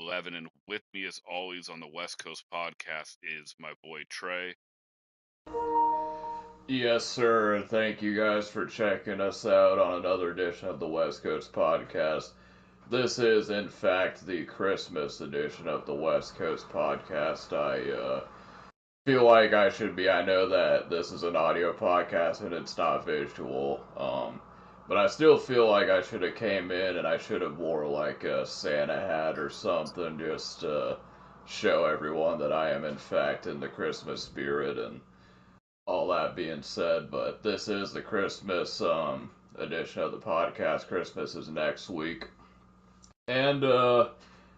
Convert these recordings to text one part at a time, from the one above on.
11. And with me, as always, on the West Coast Podcast is my boy Trey. Yes, sir. Thank you guys for checking us out on another edition of the West Coast Podcast. This is, in fact, the Christmas edition of the West Coast Podcast. I feel like I know that this is an audio podcast and it's not visual, but I still feel like I should have came in and I should have wore like a Santa hat or something just to show everyone that I am, in fact, in the Christmas spirit and all that being said, but this is the Christmas edition of the podcast. Christmas is next week. And I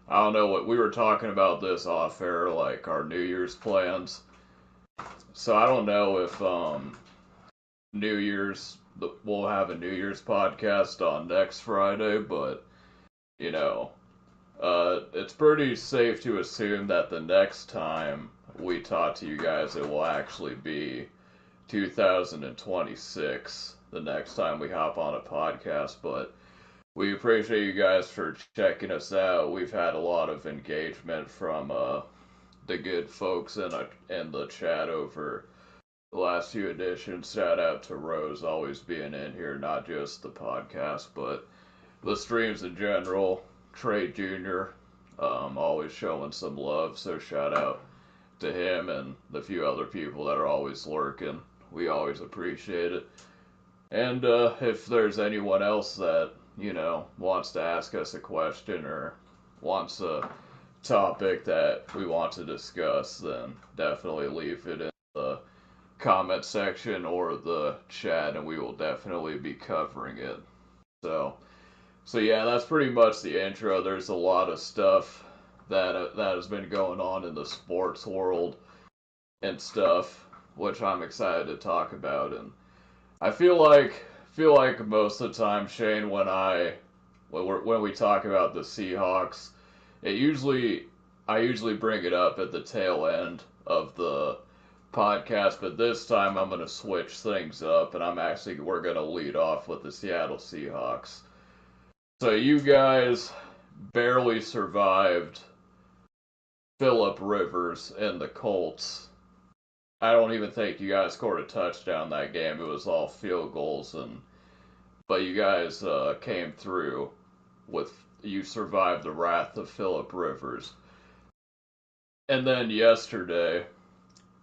don't know what we were talking about this off air, like our New Year's plans. So I don't know if New Year's we'll have a New Year's podcast on next Friday, but you know, it's pretty safe to assume that the next time we talk to you guys, it will actually be 2026 the next time we hop on a podcast, but we appreciate you guys for checking us out. We've had a lot of engagement from the good folks in the chat over the last few editions. Shout out to Rose always being in here, not just the podcast, but the streams in general. Trey Jr. Always showing some love, so shout out to him and the few other people that are always lurking. We always appreciate it. And if there's anyone else that, wants to ask us a question or wants a topic that we want to discuss, then definitely leave it in the comment section or the chat and we will definitely be covering it. So, so yeah, that's pretty much the intro. There's a lot of stuff that has been going on in the sports world and stuff, which I'm excited to talk about. And I feel like most of the time, Shane, when we talk about the Seahawks, I usually bring it up at the tail end of the podcast, but this time I'm gonna switch things up, and we're gonna lead off with the Seattle Seahawks. So you guys barely survived Phillip Rivers and the Colts. I don't even think you guys scored a touchdown that game. It was all field goals, but you guys came through with you survived the wrath of Phillip Rivers. And then yesterday,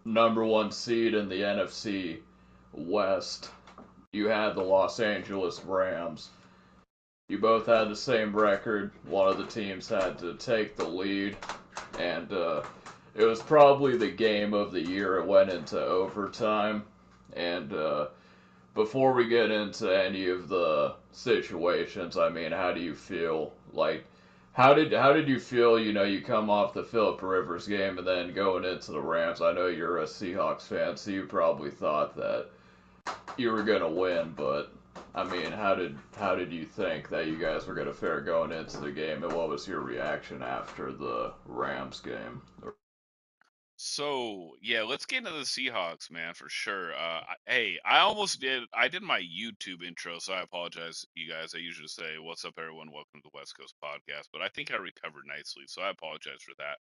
number one seed in the NFC West, you had the Los Angeles Rams. You both had the same record. One of the teams had to take the lead, and it was probably the game of the year. It went into overtime, and before we get into any of the situations, I mean, how do you feel? Like, how did you feel? You come off the Phillip Rivers game and then going into the Rams. I know you're a Seahawks fan, so you probably thought that you were gonna win, but I mean, how did you think that you guys were gonna fare going into the game, and what was your reaction after the Rams game? So, yeah, let's get into the Seahawks, man, for sure. Hey, I did my YouTube intro, so I apologize, you guys. I usually say, "What's up, everyone? Welcome to the West Coast Podcast," but I think I recovered nicely, so I apologize for that.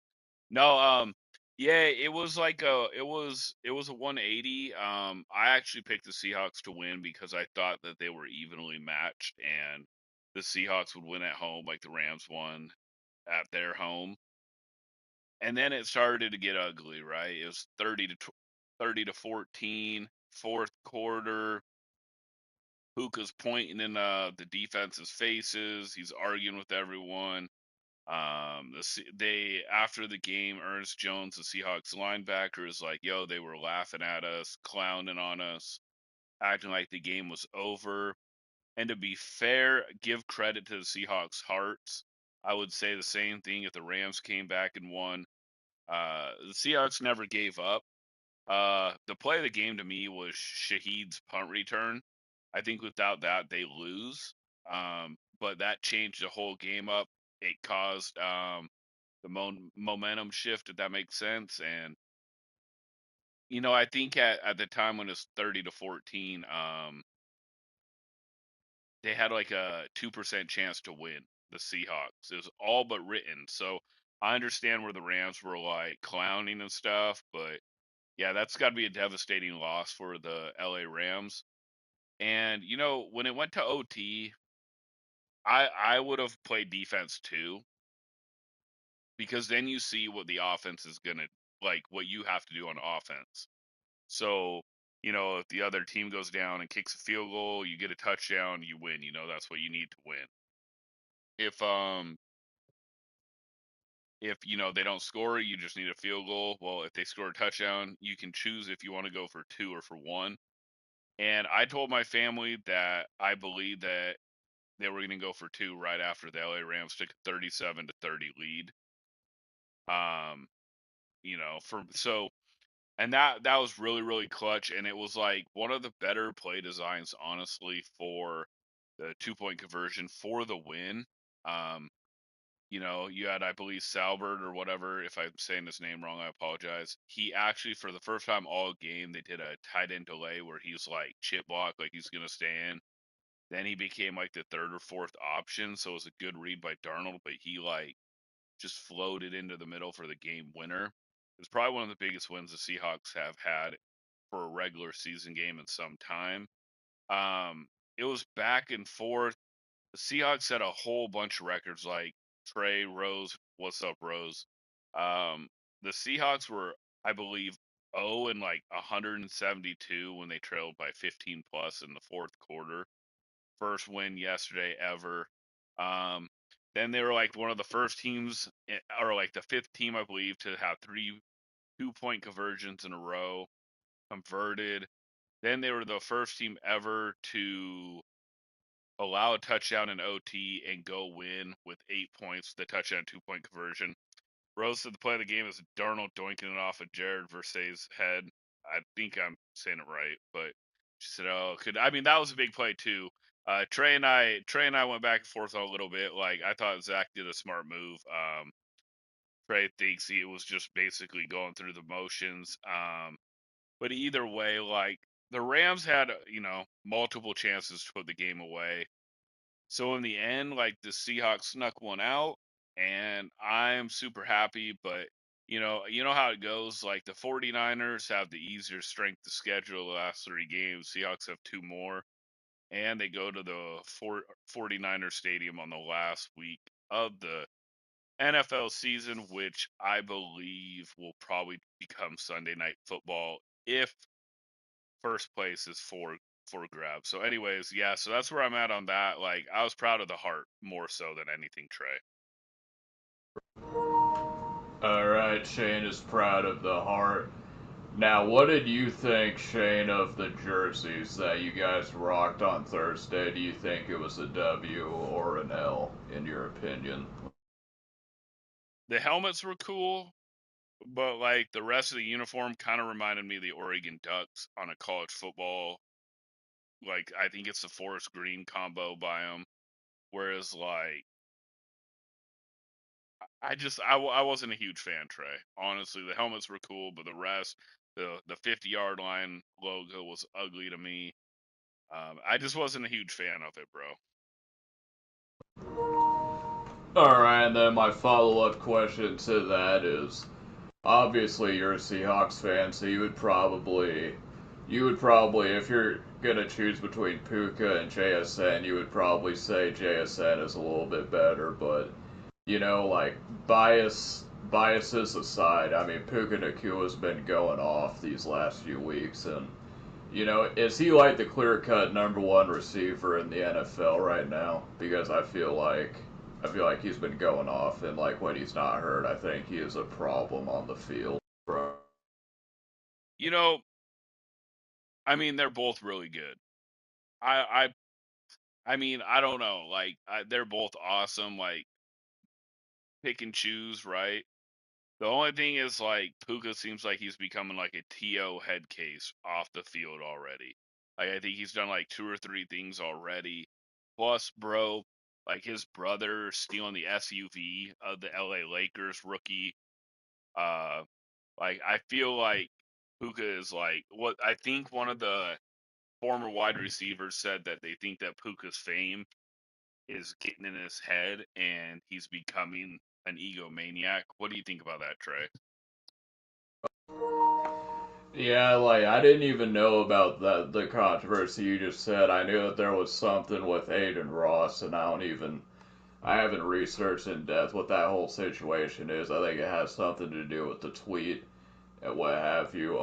No, yeah, it was a 180. I actually picked the Seahawks to win because I thought that they were evenly matched and the Seahawks would win at home like the Rams won at their home. And then it started to get ugly, right? It was 30 to 14, fourth quarter. Puka's pointing in the defense's faces. He's arguing with everyone. They after the game, Ernest Jones, the Seahawks linebacker, is like, "Yo, they were laughing at us, clowning on us, acting like the game was over." And to be fair, give credit to the Seahawks' hearts. I would say the same thing if the Rams came back and won. The Seahawks never gave up. The play of the game to me was Shaheed's punt return. I think without that they lose. But that changed the whole game up. It caused the momentum shift, if that makes sense. And I think at the time when it was 30 to 14, they had like a 2% chance to win the Seahawks. It was all but written. So I understand where the Rams were like clowning and stuff, but yeah, that's got to be a devastating loss for the LA Rams. And when it went to OT, I would have played defense too, because then you see what the offense is gonna like, what you have to do on offense. So, if the other team goes down and kicks a field goal, you get a touchdown, you win. That's what you need to win. If they don't score, you just need a field goal. Well, if they score a touchdown, you can choose if you want to go for two or for one. And I told my family that I believe that they were going to go for two right after the LA Rams took a 37-30 lead. Um, for so and that was really really clutch, and it was like one of the better play designs, honestly, for the 2 point conversion for the win. Um, you had, I believe, Salbert or whatever. If I'm saying his name wrong, I apologize. He actually, for the first time all game, they did a tight end delay where he's like chip block, like he's gonna stay in. Then he became like the third or fourth option, so it was a good read by Darnold, but he like just floated into the middle for the game winner. It was probably one of the biggest wins the Seahawks have had for a regular season game in some time. It was back and forth. The Seahawks had a whole bunch of records like Trey Rose, what's up, Rose? Um, the Seahawks were, I believe, 0 and like 172 when they trailed by 15 plus in the fourth quarter. First win yesterday ever. Um, then they were like one of the first teams, or like the fifth team, I believe, to have three 2 point conversions in a row converted. Then they were the first team ever to allow a touchdown in OT and go win with 8 points, the touchdown 2 point conversion. Rose said the play of the game is Darnold doinking it off of Jared Versay's head. I think I'm saying it right, but she said, "Oh, that was a big play too." Trey and I went back and forth a little bit. Like, I thought Zach did a smart move. Trey thinks he was just basically going through the motions. But either way, like, the Rams had multiple chances to put the game away. So in the end, like, the Seahawks snuck one out, and I'm super happy. But you know how it goes. Like, the 49ers have the easier strength of schedule the last three games. Seahawks have two more, and they go to the 49ers stadium on the last week of the NFL season, which I believe will probably become Sunday Night Football if first place is for grabs. So anyways, yeah, so that's where I'm at on that. Like, I was proud of the heart more so than anything, Trey. Alright, Shane is proud of the heart. Now, what did you think, Shane, of the jerseys that you guys rocked on Thursday? Do you think it was a W or an L, in your opinion? The helmets were cool, but like the rest of the uniform kind of reminded me of the Oregon Ducks on a college football. Like, I think it's the forest green combo by them. Whereas, like, I wasn't a huge fan, Trey. Honestly, the helmets were cool, but the rest, the 50-yard line logo was ugly to me. I just wasn't a huge fan of it, bro. Alright, and then my follow up question to that is obviously you're a Seahawks fan, so you would probably, if you're gonna choose between Puka and JSN, you would probably say JSN is a little bit better. But like biases aside, I mean Puka Nakua's been going off these last few weeks, and is he like the clear-cut number one receiver in the NFL right now? Because I feel like he's been going off, and like when he's not hurt, I think he is a problem on the field. Bro. You know, I mean, they're both really good. I I mean, I don't know. Like, they're both awesome. Like, pick and choose, right? The only thing is, like, Puka seems like he's becoming like a TO head case off the field already. Like, I think he's done like two or three things already. Plus, bro, like, his brother stealing the SUV of the LA Lakers rookie. Uh, like, I feel like Puka is like, what I think one of the former wide receivers said that they think that Puka's fame is getting in his head and he's becoming an egomaniac. What do you think about that, Trey? Yeah, like I didn't even know about the controversy you just said. I knew that there was something with Aiden Ross, and I haven't researched in depth what that whole situation is. I think it has something to do with the tweet and what have you.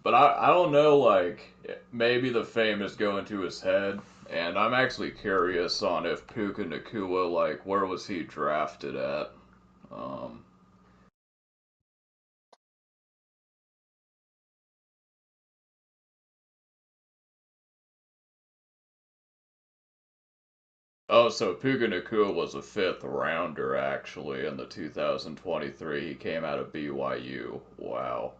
But I don't know, like maybe the fame is going to his head, and I'm actually curious on if Puka Nakua, like where was he drafted at? Um, Oh, so Puka Nakua was a fifth rounder actually in the 2023. He came out of BYU. Wow.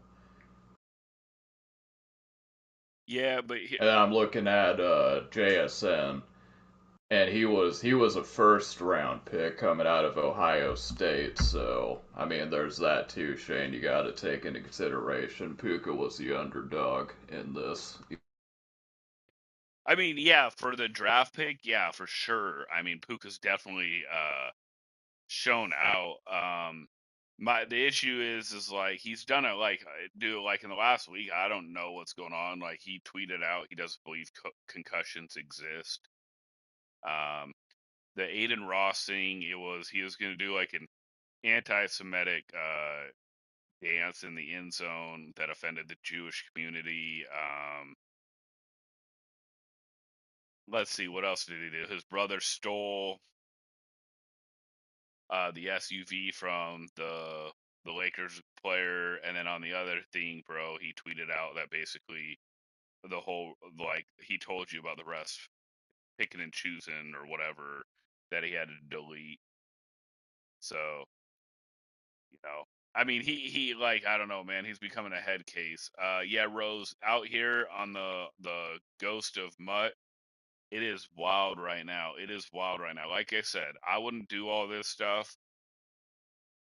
Yeah, but And I'm looking at JSN, and he was a first round pick coming out of Ohio State. So I mean, there's that too, Shane. You got to take into consideration. Puka was the underdog in this. I mean, yeah, for the draft pick, yeah, for sure. I mean, Puka's definitely shown out. The issue is like he's done it like do like in the last week. I don't know what's going on. Like he tweeted out he doesn't believe concussions exist. Um, the Aiden Ross thing, he was going to do like an anti-Semitic dance in the end zone that offended the Jewish community. Let's see, what else did he do? His brother stole the SUV from the Lakers player, and then on the other thing, bro, he tweeted out that basically the whole like he told you about the rest picking and choosing or whatever that he had to delete. So you know, I mean, he like I don't know, man. He's becoming a head case. Yeah, Rose out here on the Ghost of Mutt. It is wild right now. It is wild right now. Like I said, I wouldn't do all this stuff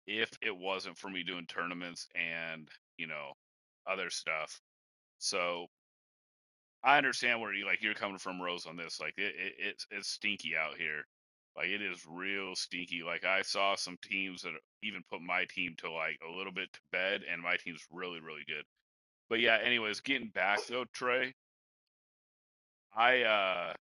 if it wasn't for me doing tournaments and other stuff. So I understand where you're coming from, Rose, on this. Like it's stinky out here. Like it is real stinky. Like I saw some teams that even put my team to like a little bit to bed, and my team's really really good. But yeah, anyways, getting back though, Trey, I uh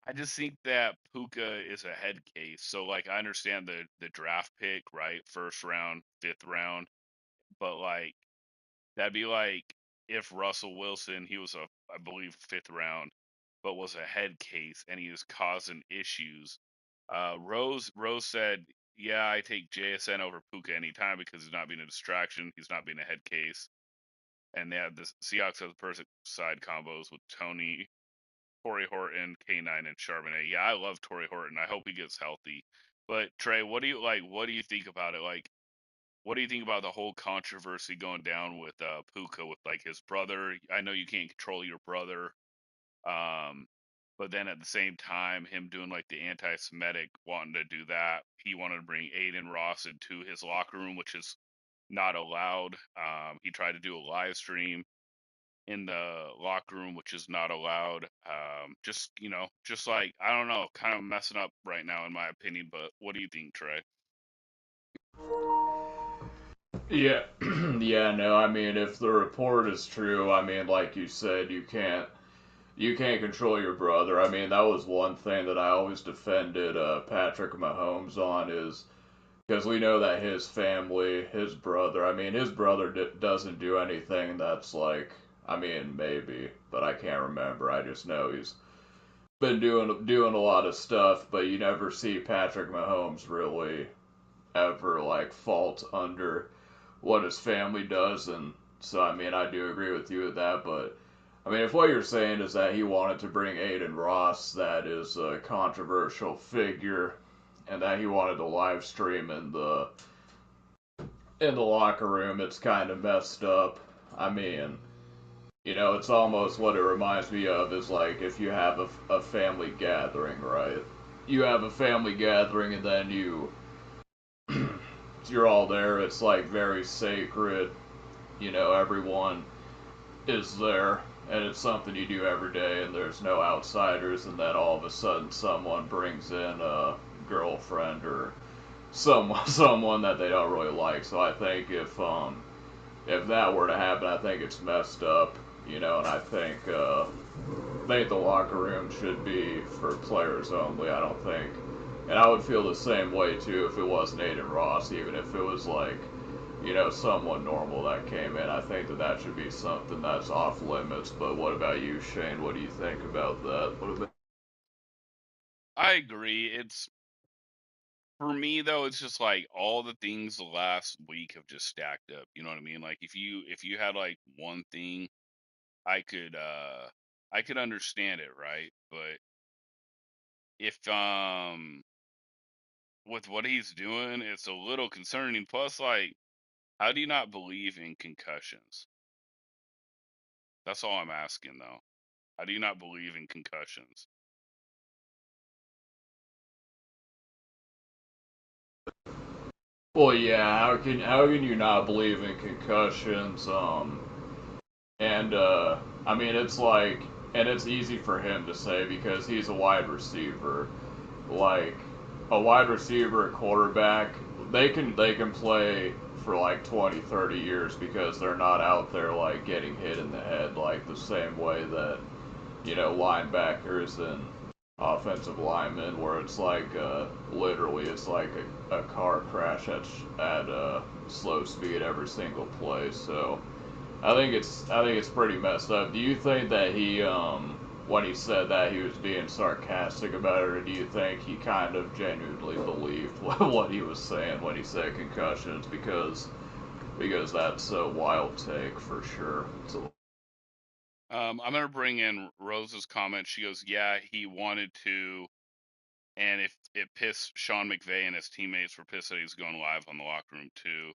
I just think that Puka is a head case. So like I understand the draft pick, right? First round, fifth round, but like that'd be like if Russell Wilson, he was I believe, fifth round, but was a head case and he was causing issues. Rose said, "Yeah, I take JSN over Puka anytime because he's not being a distraction. He's not being a head case." And they have the Seahawks have the perfect side combos with Tony, Torrey Horton, K9, and Charbonnet. Yeah, I love Torrey Horton. I hope he gets healthy. But Trey, what do you like? What do you think about it? Like, what do you think about the whole controversy going down with Puka with like his brother? I know you can't control your brother, um, but then at the same time, him doing like the anti-Semitic, wanting to do that, he wanted to bring Aiden Ross into his locker room, which is not allowed. He tried to do a live stream in the locker room, which is not allowed. Just just like I don't know, kind of messing up right now, in my opinion. But what do you think, Trey? Yeah, yeah, no, I mean, if the report is true, I mean, like you said, you can't control your brother. I mean, that was one thing that I always defended Patrick Mahomes on is because we know that his family, his brother, I mean, his brother doesn't do anything that's like, I mean, maybe, but I can't remember. I just know he's been doing a lot of stuff, but you never see Patrick Mahomes really ever like fault under what his family does, and so I mean, I do agree with you with that, but I mean, if what you're saying is that he wanted to bring Aiden Ross, that is a controversial figure, and that he wanted to live stream in the locker room, it's kind of messed up. I mean, it's almost what it reminds me of is like if you have a family gathering, right? You have a family gathering, and then you're all there. It's like very sacred. Everyone is there, and it's something you do every day, and there's no outsiders, and then all of a sudden someone brings in a girlfriend or someone that they don't really like. So I think if that were to happen, I think it's messed up, and I think the locker room should be for players only. I don't think, and I would feel the same way too if it wasn't Aiden Ross, even if it was like, someone normal that came in. I think that should be something that's off limits. But what about you, Shane? What do you think about that? What about I agree. It's for me though, it's just like all the things the last week have just stacked up. You know what I mean? Like if you had like one thing, I could I could understand it, right? But if with what he's doing, it's a little concerning. Plus, like, how do you not believe in concussions? That's all I'm asking though. How do you not believe in concussions? Well, yeah. How can you not believe in concussions? And I mean, it's like, and it's easy for him to say because he's a wide receiver. Like a wide receiver, a quarterback, they can play for like 20, 30 years because they're not out there like getting hit in the head like the same way that linebackers and offensive linemen, where it's like literally it's like a car crash at slow speed every single play. So I think it's pretty messed up. Do you think that he when he said that he was being sarcastic about it, or do you think he kind of genuinely believed what he was saying when he said concussions? Because that's a wild take for sure. So, I'm gonna bring in Rose's comment. She goes, "Yeah, he wanted to, and if it pissed Sean McVay and his teammates were pissed that he's going live on the locker room too.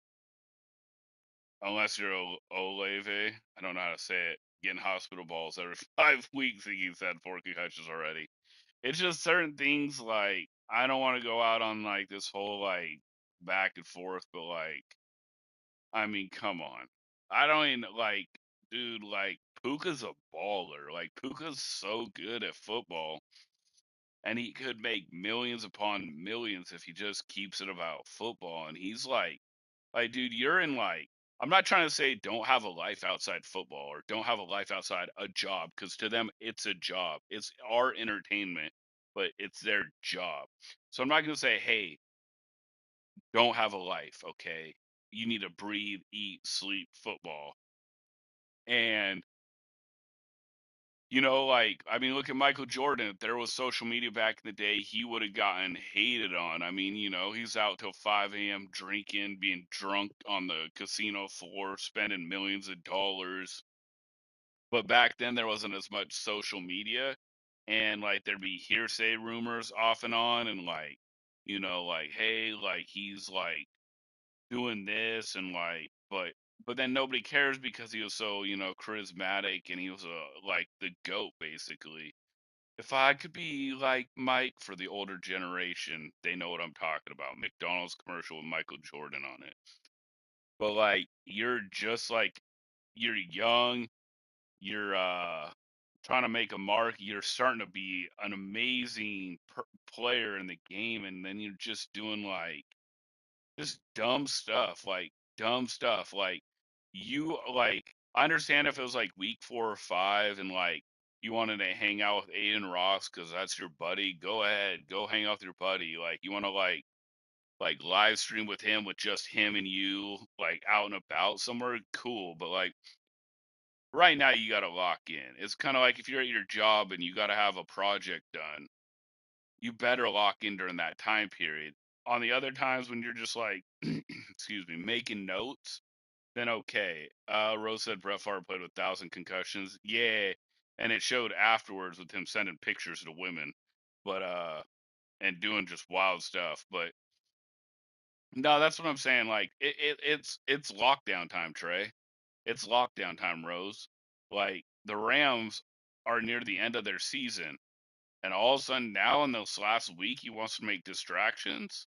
Unless you're Olave, I don't know how to say it, getting hospital balls every 5 weeks. I think he's had 4 concussions already. It's just certain things like I don't want to go out on like this whole like back and forth, but like I mean, come on. I don't even like, dude. Like Puka's a baller. Like Puka's so good at football, and he could make millions upon millions if he just keeps it about football. And he's like, dude, you're in like. I'm not trying to say don't have a life outside football or don't have a life outside a job because to them it's a job. It's our entertainment, but it's their job. So I'm not going to say, hey, don't have a life, okay? You need to breathe, eat, sleep football. And like I mean, look at Michael Jordan. If there was social media back in the day, he would have gotten hated on. I mean, he's out till 5 a.m. drinking, being drunk on the casino floor, spending millions of dollars. But back then, there wasn't as much social media, and like there'd be hearsay rumors off and on, and like, like, hey, like he's like doing this and like but then nobody cares because he was so charismatic and he was like the goat basically. If I could be like Mike for the older generation, they know what I'm talking about. McDonald's commercial with Michael Jordan on it. But like you're just like you're young, you're trying to make a mark, you're starting to be an amazing player in the game, and then you're just doing like just dumb stuff. Like you like I understand if it was like week 4 or 5 and like you wanted to hang out with Aiden Ross because that's your buddy. Go ahead, go hang out with your buddy. Like you want to like live stream with him with just him and you like out and about somewhere cool. But like right now you gotta lock in. It's kind of like if you're at your job and you gotta have a project done, you better lock in during that time period. On the other times when you're just like, excuse me, making notes, then okay. Rose said Brett Favre played with 1,000 concussions. Yeah, and it showed afterwards with him sending pictures to women, but and doing just wild stuff. But no, that's what I'm saying. Like it's lockdown time, Trey. It's lockdown time, Rose. Like the Rams are near the end of their season, and all of a sudden now in this last week he wants to make distractions.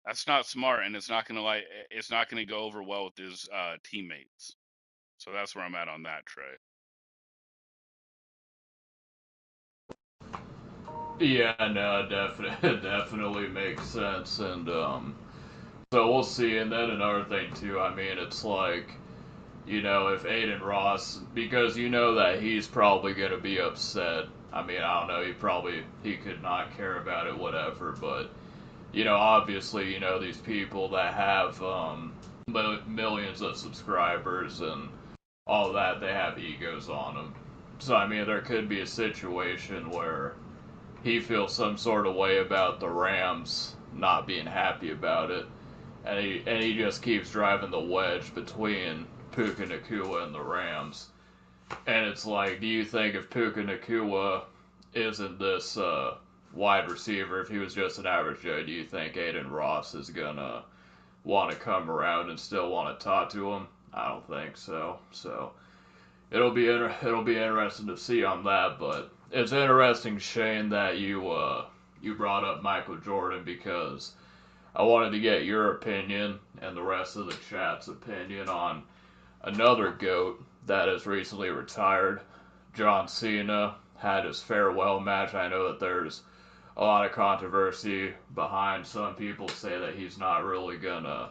That's not smart, and it's not gonna go over well with his teammates. So that's where I'm at on that, Trey. Yeah, no, definitely, definitely makes sense, and so we'll see. And then another thing too, I mean, it's like, if Aiden Ross, because that he's probably gonna be upset. I mean, I don't know, he could not care about it, whatever. But obviously, these people that have millions of subscribers and all that, they have egos on them. So I mean, there could be a situation where he feels some sort of way about the Rams not being happy about it, and he just keeps driving the wedge between Puka Nakua and the Rams. And it's like, do you think if Puka Nakua isn't this wide receiver, if he was just an average Joe, do you think Aiden Ross is gonna want to come around and still want to talk to him? I don't think so. So it'll be interesting to see on that. But it's interesting, Shane, that you brought up Michael Jordan, because I wanted to get your opinion and the rest of the chat's opinion on another GOAT that has recently retired. John Cena had his farewell match. I know that there's a lot of controversy behind. Some people say that he's not really gonna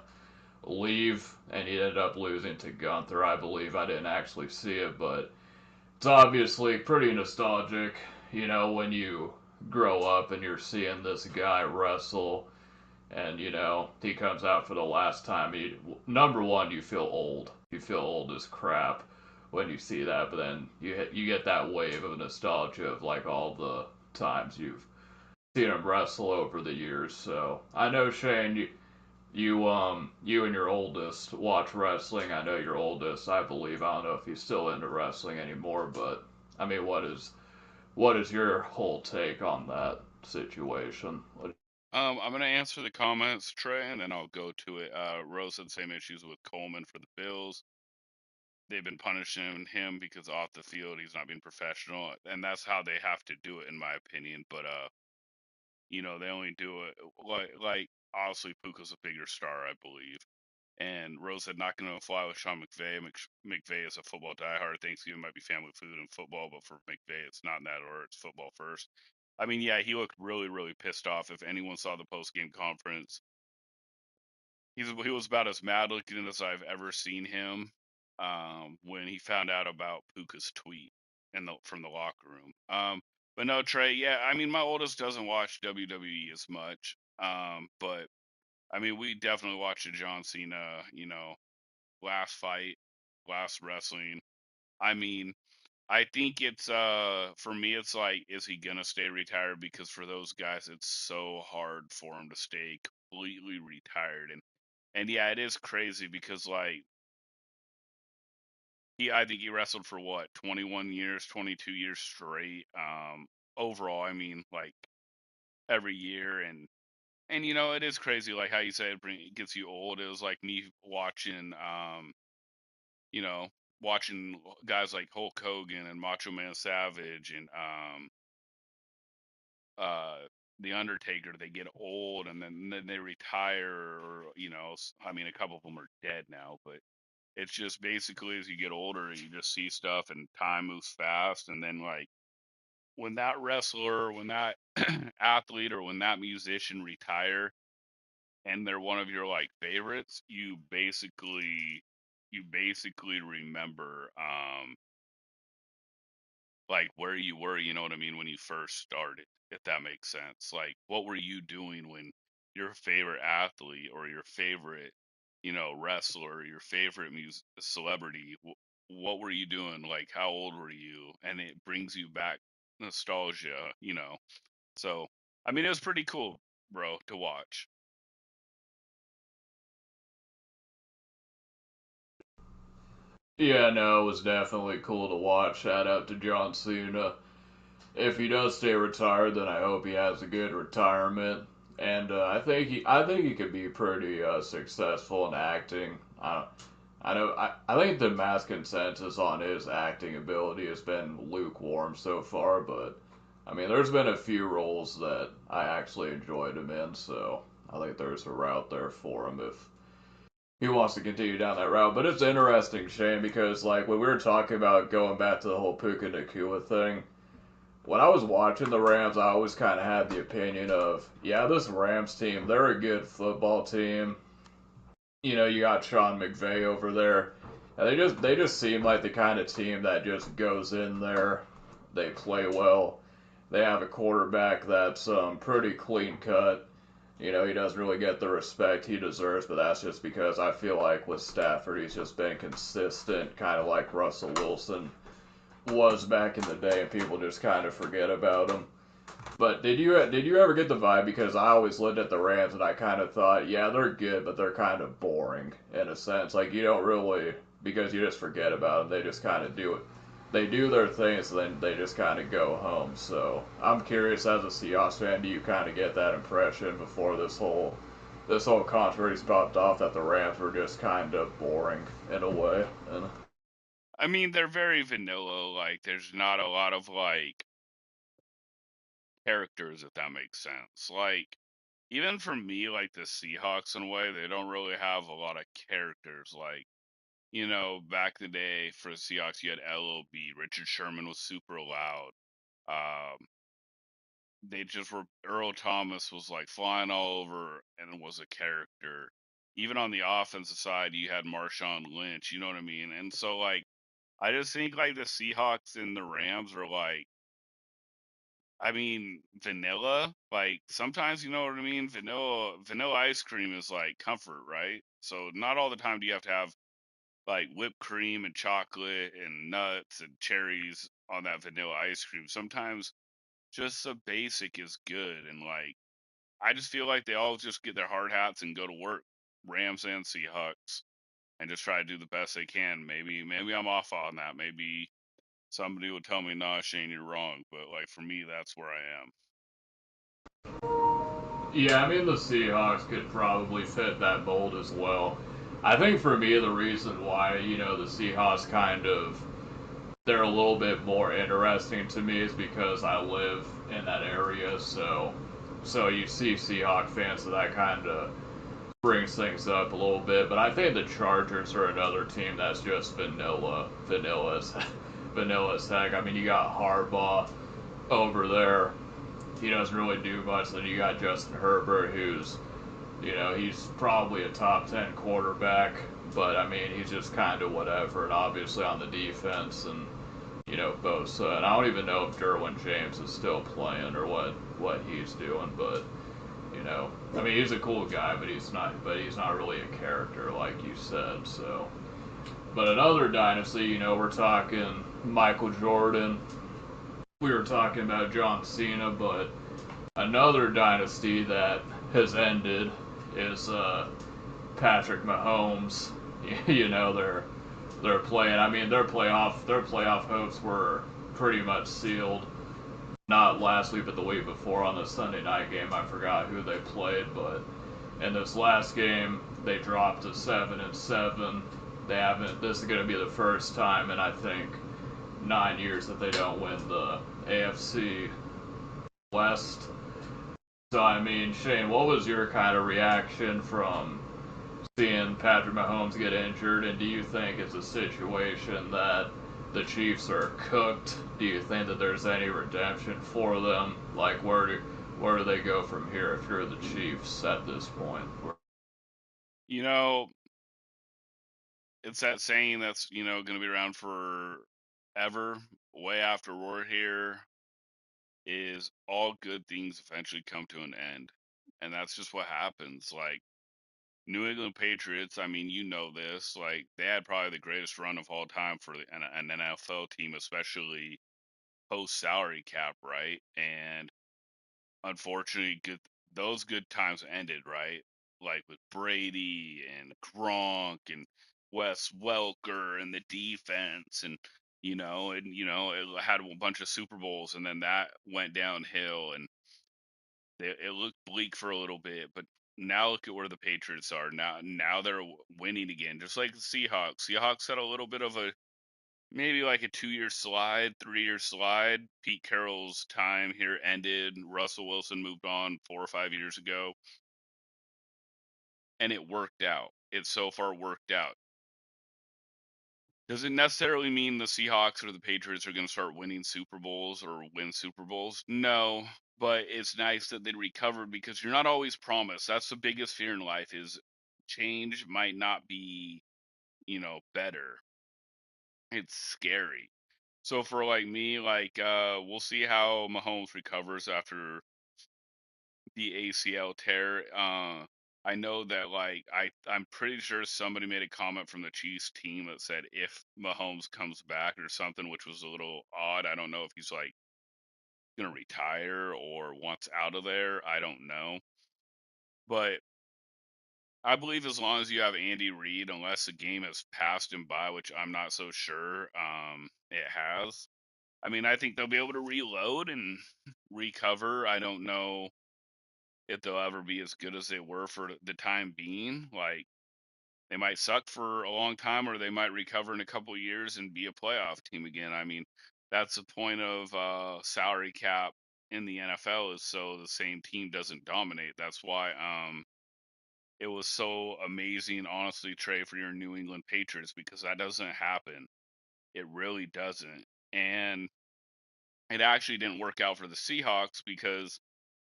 leave, and he ended up losing to Gunther, I believe. I didn't actually see it, but it's obviously pretty nostalgic, when you grow up and you're seeing this guy wrestle, and he comes out for the last time. Number one, you feel old. You feel old as crap when you see that, but then you get that wave of nostalgia of like all the times you've seen him wrestle over the years. So I know, Shane, you and your oldest watch wrestling. I know your oldest, I believe. I don't know if he's still into wrestling anymore, but I mean, what is your whole take on that situation? I'm gonna answer the comments, Trey, and then I'll go to it. Rose had the same issues with Coleman for the Bills. They've been punishing him because off the field he's not being professional, and that's how they have to do it, in my opinion. But they only do it like obviously Puka's a bigger star, I believe. And Rose said not going to fly with Sean McVay. McVay is a football diehard. Thanksgiving might be family food and football, but for McVay, it's not in that order. It's football first. I mean, yeah, he looked really, really pissed off. If anyone saw the post game conference, he was about as mad looking as I've ever seen him. When he found out about Puka's tweet from the locker room. But no, Trey. Yeah, I mean, my oldest doesn't watch WWE as much. But I mean, we definitely watched the John Cena, last fight, last wrestling. I mean, I think it's for me it's like, is he gonna stay retired? Because for those guys it's so hard for him to stay completely retired. And yeah, it is crazy because like I think he wrestled for what, 21 years, 22 years straight. Overall, I mean, like every year. And it is crazy like how you say it gets you old. It was like me watching you know, watching guys like Hulk Hogan and Macho Man Savage and uh the Undertaker. They get old and then they retire, or I mean, a couple of them are dead now, but it's just basically as you get older, you just see stuff and time moves fast. And then like when that wrestler, when that athlete, or when that musician retire, and they're one of your like favorites, you basically remember like where you were, you know what I mean, when you first started, if that makes sense. Like what were you doing when your favorite athlete or your favorite, wrestler, your favorite celebrity, what were you doing? Like how old were you? And it brings you back nostalgia. So, I mean, it was pretty cool, bro, to watch. Yeah, no, it was definitely cool to watch. Shout out to John Cena. If he does stay retired, then I hope he has a good retirement. And I think he could be pretty successful in acting. I think the mass consensus on his acting ability has been lukewarm so far, but I mean, there's been a few roles that I actually enjoyed him in, so I think there's a route there for him if he wants to continue down that route. But it's interesting, Shane, because like when we were talking about going back to the whole Puka Nakua thing, when I was watching the Rams, I always kind of had the opinion of, yeah, this Rams team, they're a good football team. You know, you got Sean McVay over there. And they just seem like the kind of team that just goes in there, they play well. They have a quarterback that's pretty clean cut. You know, he doesn't really get the respect he deserves, but that's just because I feel like with Stafford, he's just been consistent, kind of like Russell Wilson was back in the day, and people just kind of forget about him. But did you ever get the vibe? Because I always looked at the Rams and I kind of thought, yeah, they're good, but they're kind of boring in a sense. Like you don't really, because you just forget about them. They just kind of do it. They do their things, and then they just kind of go home. So I'm curious, as a Seahawks fan, do you kind of get that impression before this whole controversy popped off that the Rams were just kind of boring in a way? And I mean, they're very vanilla. Like, there's not a lot of like characters, if that makes sense. Like, even for me, like the Seahawks in a way, they don't really have a lot of characters. Like, back in the day for the Seahawks, you had LOB. Richard Sherman was super loud. Um, they just were. Earl Thomas was like flying all over and was a character. Even on the offensive side, you had Marshawn Lynch. You know what I mean? And so, like, I just think like the Seahawks and the Rams are like, I mean, vanilla. Like sometimes, you know what I mean. Vanilla ice cream is like comfort, right? So not all the time do you have to have like whipped cream and chocolate and nuts and cherries on that vanilla ice cream. Sometimes just the basic is good, and like I just feel like they all just get their hard hats and go to work, Rams and Seahawks, and just try to do the best they can. Maybe I'm off on that. Maybe somebody will tell me, "Nah, Shane, you're wrong." But like for me, that's where I am. yeah, I mean the Seahawks could probably fit that mold as well. I think for me the reason why the Seahawks kind of they're a little bit more interesting to me is because I live in that area, so you see Seahawk fans, so that kind of brings things up a little bit. But I think the Chargers are another team that's just vanilla as heck. I mean, you got Harbaugh over there. He doesn't really do much. Then you got Justin Herbert, he's probably a top 10 quarterback, but I mean, he's just kind of whatever. And obviously on the defense, and Bosa, and I don't even know if Derwin James is still playing or what he's doing, but I mean, he's a cool guy, but he's not really a character like you said. So, but another dynasty, we're talking Michael Jordan. We were talking about John Cena, but another dynasty that has ended is Patrick Mahomes. They're playing. I mean, their playoff hopes were pretty much sealed. Not last week, but the week before on the Sunday night game. I forgot who they played, but in this last game they dropped to 7-7. They haven't. This is going to be the first time in I think 9 years that they don't win the AFC West. So I mean, Shane, what was your kind of reaction from seeing Patrick Mahomes get injured, and do you think it's a situation that the Chiefs are cooked? Do you think that there's any redemption for them? Like, where do they go from here if you're the Chiefs at this point? You know, it's that saying that's going to be around forever, way after we're here. Is all good things eventually come to an end, and that's just what happens. Like New England Patriots, I mean, this. Like they had probably the greatest run of all time for an NFL team, especially post salary cap, right? And unfortunately, those good times ended, right? Like with Brady and Gronk and Wes Welker and the defense, and it had a bunch of Super Bowls, and then that went downhill, and it looked bleak for a little bit, but now look at where the Patriots are. Now they're winning again, just like the Seahawks. Seahawks had a little bit of a maybe like a 2 year slide, 3 year slide. Pete Carroll's time here ended. Russell Wilson moved on 4 or 5 years ago, and it worked out. It so far worked out. Does it necessarily mean the Seahawks or the Patriots are going to start winning Super Bowls or win Super Bowls? No, but it's nice that they recovered because you're not always promised. That's the biggest fear in life is change might not be, better. It's scary. So for like me, we'll see how Mahomes recovers after the ACL tear. I know that I'm pretty sure somebody made a comment from the Chiefs team that said if Mahomes comes back or something, which was a little odd. I don't know if he's like gonna retire or wants out of there. I don't know. But I believe as long as you have Andy Reid, unless the game has passed him by, which I'm not so sure it has. I mean, I think they'll be able to reload and recover. I don't know if they'll ever be as good as they were for the time being. Like they might suck for a long time, or they might recover in a couple of years and be a playoff team again. I mean, that's the point of salary cap in the NFL is so the same team doesn't dominate. That's why it was so amazing, honestly, Trey, for your New England Patriots because that doesn't happen. It really doesn't, and it actually didn't work out for the Seahawks because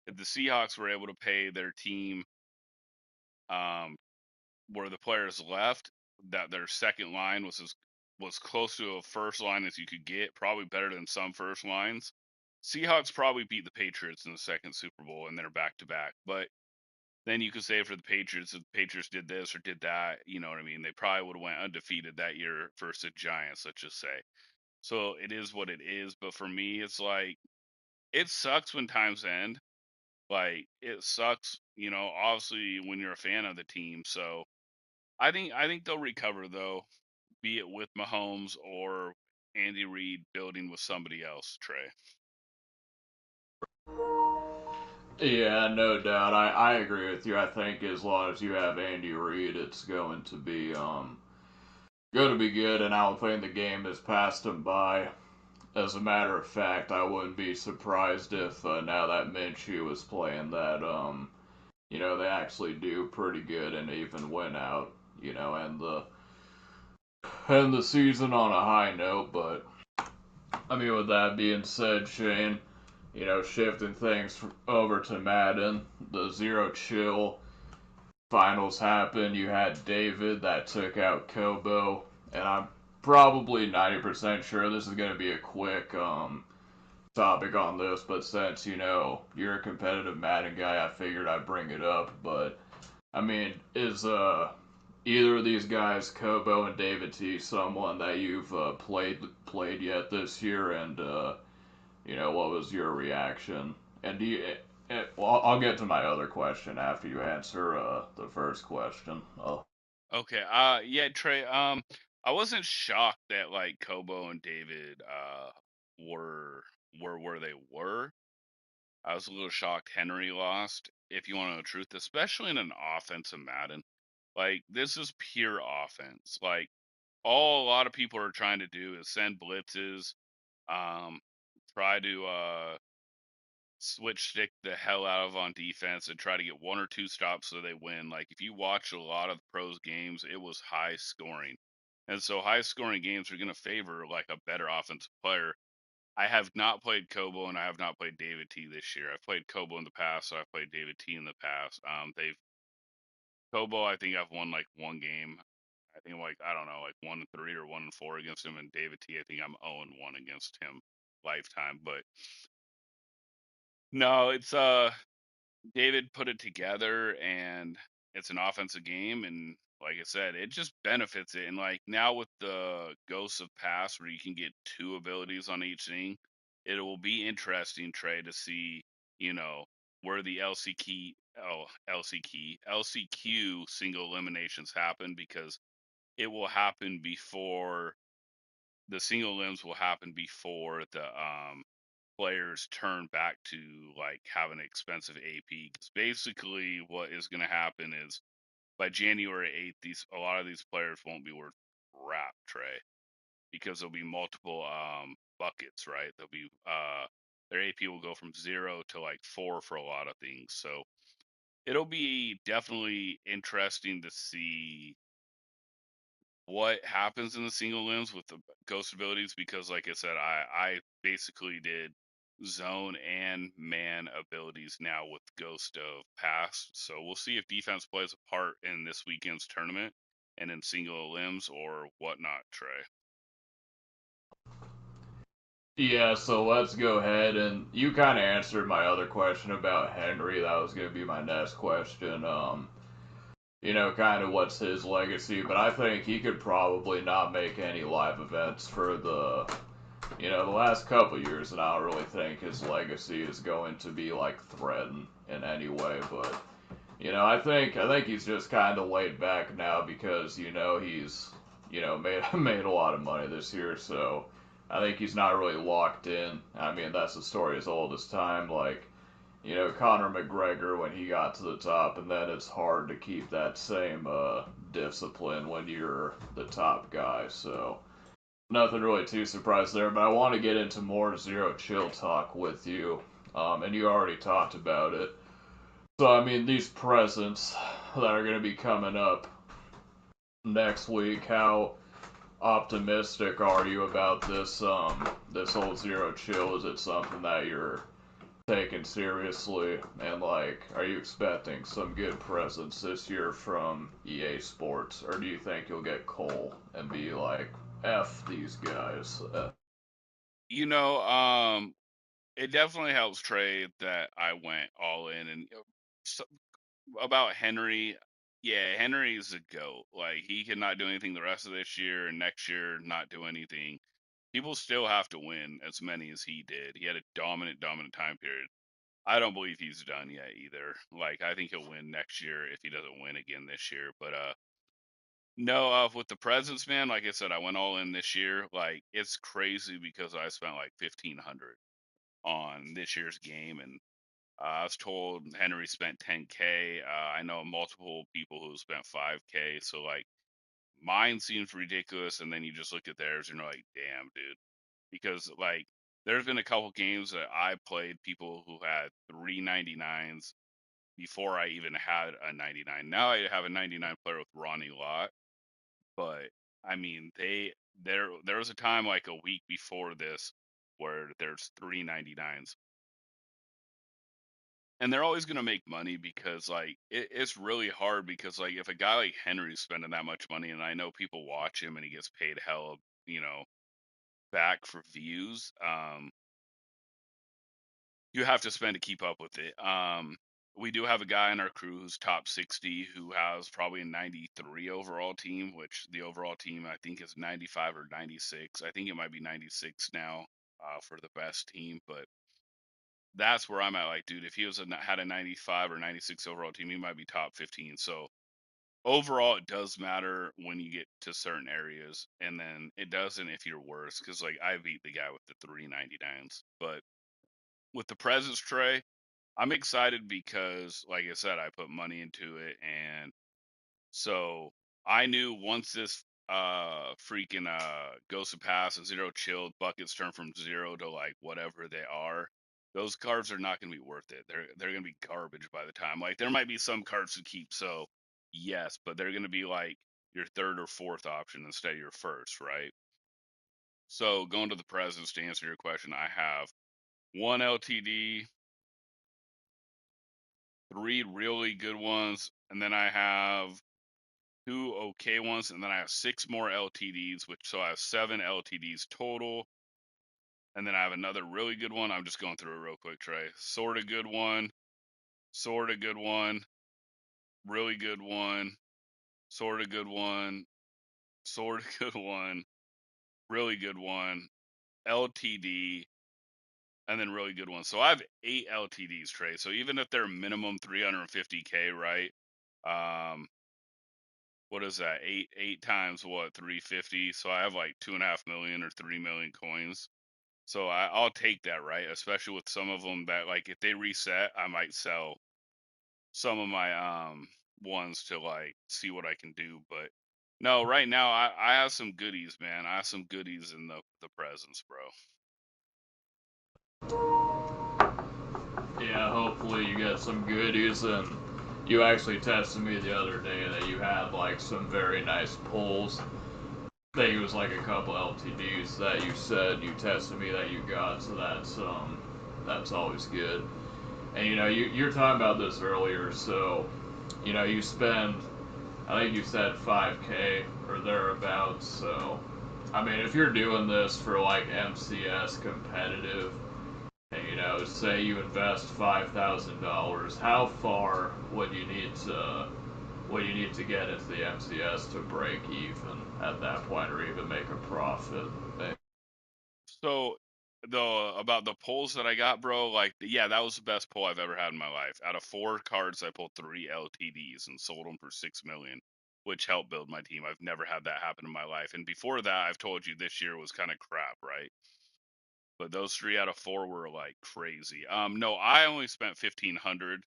if the Seahawks were able to pay their team um, where the players left, that their second line was close to a first line as you could get, probably better than some first lines. Seahawks probably beat the Patriots in the second Super Bowl and they're back to back. But then you could say for the Patriots, if the Patriots did this or did that, you know what I mean? They probably would have went undefeated that year versus the Giants, let's just say. So it is what it is. But for me, it's like it sucks when times end. Like it sucks, obviously when you're a fan of the team. So I think they'll recover though, be it with Mahomes or Andy Reid building with somebody else, Trey. Yeah, no doubt. I agree with you. I think as long as you have Andy Reid, it's going to be good. And I don't think the game has passed him by. As a matter of fact, I wouldn't be surprised if now that Minshew was playing that they actually do pretty good and even win out, and the season on a high note. But I mean, with that being said, Shane, shifting things over to Madden, the zero chill finals happened. You had David that took out Kobo, and I'm probably 90% sure this is going to be a quick topic on this, but since you're a competitive Madden guy, I figured I'd bring it up. But I mean, is either of these guys, Kobo and David T, someone that you've played yet this year? And what was your reaction? And do you? Well, I'll get to my other question after you answer the first question. Okay. Yeah, Trey. I wasn't shocked that like Kobo and David were where they were. I was a little shocked Henry lost, if you want to know the truth, especially in an offensive Madden. Like this is pure offense. Like all a lot of people are trying to do is send blitzes, um, try to switch stick the hell out of on defense and try to get one or two stops so they win. Like if you watch a lot of the pros games, it was high scoring. And so high scoring games are going to favor like a better offensive player. I have not played Kobo and I have not played David T this year. I've played Kobo in the past, so I've played David T in the past. They've Kobo, I think I've won like one game. I think like I don't know, like 1-3 or 1-4 against him, and David T, I think I'm 0-1 against him lifetime. But no, it's David put it together and it's an offensive game and like I said, it just benefits it. And like now with the Ghosts of Past where you can get two abilities on each thing, it will be interesting, Trey, to see, you know, where the LCQ single eliminations happen because it will happen before the single limbs will happen before the players turn back to like having an expensive AP. Because basically, what is going to happen is by January 8th, these a lot of these players won't be worth crap, Trey, because there'll be multiple buckets, right? There'll be their AP will go from 0 to like 4 for a lot of things. So it'll be definitely interesting to see what happens in the single limbs with the ghost abilities, because like I said, I basically did zone and man abilities now with Ghost of Past. So we'll see if defense plays a part in this weekend's tournament and in single limbs or whatnot, Trey. Yeah, so let's go ahead and you kind of answered my other question about Henry. That was going to be my next question. Kind of what's his legacy, but I think he could probably not make any live events for the last couple years, and I don't really think his legacy is going to be like threatened in any way. But I think he's just kind of laid back now because he's made a lot of money this year, so I think he's not really locked in. I mean, that's a story as old as time. Like Conor McGregor when he got to the top, and then it's hard to keep that same discipline when you're the top guy. So nothing really too surprised there. But I want to get into more Zero Chill talk with you, and you already talked about it. So I mean, these presents that are going to be coming up next week, how optimistic are you about this whole Zero Chill? Is it something that you're taken seriously, and like, are you expecting some good presents this year from EA Sports, or do you think you'll get Cole and be like, F these guys? You know, it definitely helps, Trey, that I went all in. And so, about Henry, yeah, Henry's a goat. Like, he cannot do anything the rest of this year, and next year not do anything. People still have to win as many as he did. He had a dominant time period. I don't believe he's done yet either. Like, I think he'll win next year if he doesn't win again this year. But no, with the presents, man, like I said, I went all in this year. Like, it's crazy because I spent like 1,500 on this year's game, and I was told Henry spent 10K. I know multiple people who spent 5K. So like, mine seems ridiculous, and then you just look at theirs and you're like, damn, dude. Because like, there's been a couple games that I played people who had 399s before I even had a 99. Now I have a 99 player with Ronnie Lott, but I mean, there was a time like a week before this where there's 399s, and they're always gonna make money because like it's really hard, because like if a guy like Henry's spending that much money, and I know people watch him and he gets paid hell, you know, back for views, you have to spend to keep up with it. We do have a guy in our crew who's top 60 who has probably a 93 overall team, which the overall team I think is 95 or 96. I think it might be 96 now for the best team, but that's where I'm at. Like, dude, if he had a 95 or 96 overall team, he might be top 15. So overall, it does matter when you get to certain areas, and then it doesn't if you're worse. Because like I beat the guy with the 399s, but with the presence tray, I'm excited because, like I said, I put money into it, and so I knew once this freaking Ghost of Pass and Zero Chilled buckets turn from zero to like whatever they are, those cards are not gonna be worth it. They're gonna be garbage by the time. Like, there might be some cards to keep, so yes, but they're gonna be like your third or fourth option instead of your first, right? So going to the presents to answer your question, I have one LTD, three really good ones, and then I have two okay ones, and then I have six more LTDs, which so I have seven LTDs total. And then I have another really good one. I'm just going through it real quick, Trey. Sort of good one, sort of good one, really good one, sort of good one, sort of good one, really good one, LTD, and then really good one. So I have eight LTDs, Trey. So even if they're minimum 350K, right? Um, what is that? Eight times what? 350. So I have like 2.5 million or 3 million coins. So I'll take that, right? Especially with some of them that like if they reset, I might sell some of my ones to like see what I can do. But no, right now I have some goodies, man. I have some goodies in the presents, bro. Yeah, hopefully you get some goodies, and you actually texted me the other day that you had like some very nice pulls. I think it was like a couple LTDs that you said you tested me that you got, so that's always good. And you're talking about this earlier, so you spend, I think you said 5K or thereabouts. So I mean, if you're doing this for like MCS competitive, and say you invest $5,000, how far would you need to get into the MCS to break even at that point, or even make a profit? So the about the pulls that I got, bro, like yeah, that was the best pull I've ever had in my life. Out of 4 cards, I pulled 3 LTDs and sold them for 6 million, which helped build my team. I've never had that happen in my life. And before that, I've told you this year was kind of crap, right? But those 3 out of 4 were like crazy. No, I only spent 1,500.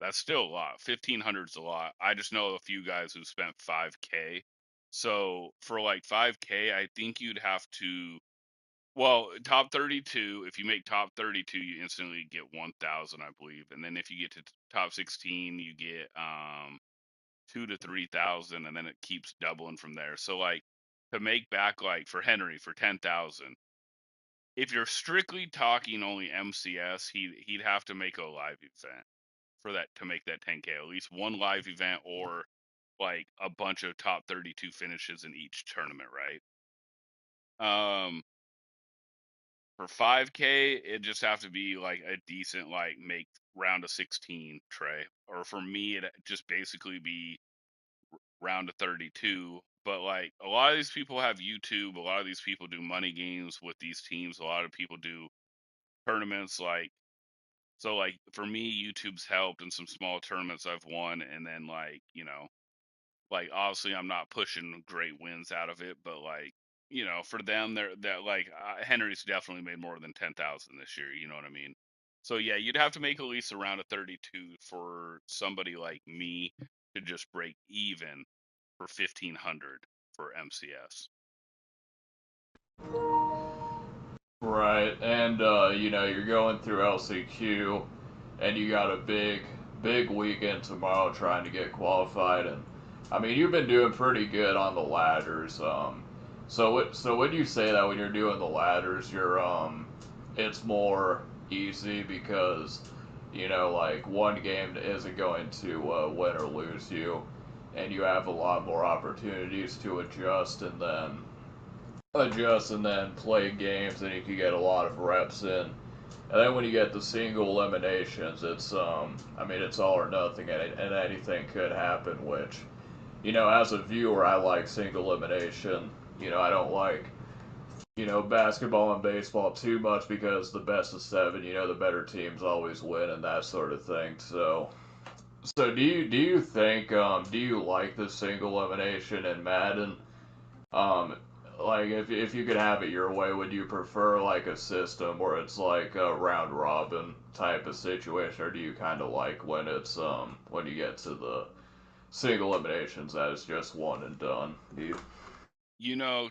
That's still a lot. 1,500's a lot. I just know a few guys who spent 5K. So for like 5K, I think you'd have to, well, top 32, if you make top 32, you instantly get 1,000, I believe. And then if you get to top 16, you get 2 to 3,000, and then it keeps doubling from there. So like to make back, like for Henry for 10,000, if you're strictly talking only MCS, he'd have to make a live event for that to make that 10K. At least one live event or like a bunch of top 32 finishes in each tournament, right? For 5K, it just have to be like a decent like make round of 16 Trey. Or for me, it just basically be round of 32. But like a lot of these people have YouTube. A lot of these people do money games with these teams. A lot of people do tournaments like, so like for me, YouTube's helped in some small tournaments I've won, and then like like obviously I'm not pushing great wins out of it, but like for them, they're that like Henry's definitely made more than 10,000 this year. You know what I mean? So yeah, you'd have to make at least around a 32 for somebody like me to just break even for 1,500 for MCS. Right, and you're going through LCQ, and you got a big weekend tomorrow trying to get qualified, and I mean you've been doing pretty good on the ladders. So when you say that when you're doing the ladders, it's more easy because like one game isn't going to win or lose you, and you have a lot more opportunities to adjust and then play games, and you can get a lot of reps in. And then when you get the single eliminations, I mean, it's all or nothing, and anything could happen. Which, as a viewer, I like single elimination. I don't like, basketball and baseball too much because the best of seven, the better teams always win and that sort of thing. So do you think do you like the single elimination in Madden? Um, like if you could have it your way, would you prefer like a system where it's like a round robin type of situation, or do you kind of like when you get to the single eliminations that it's just one and done?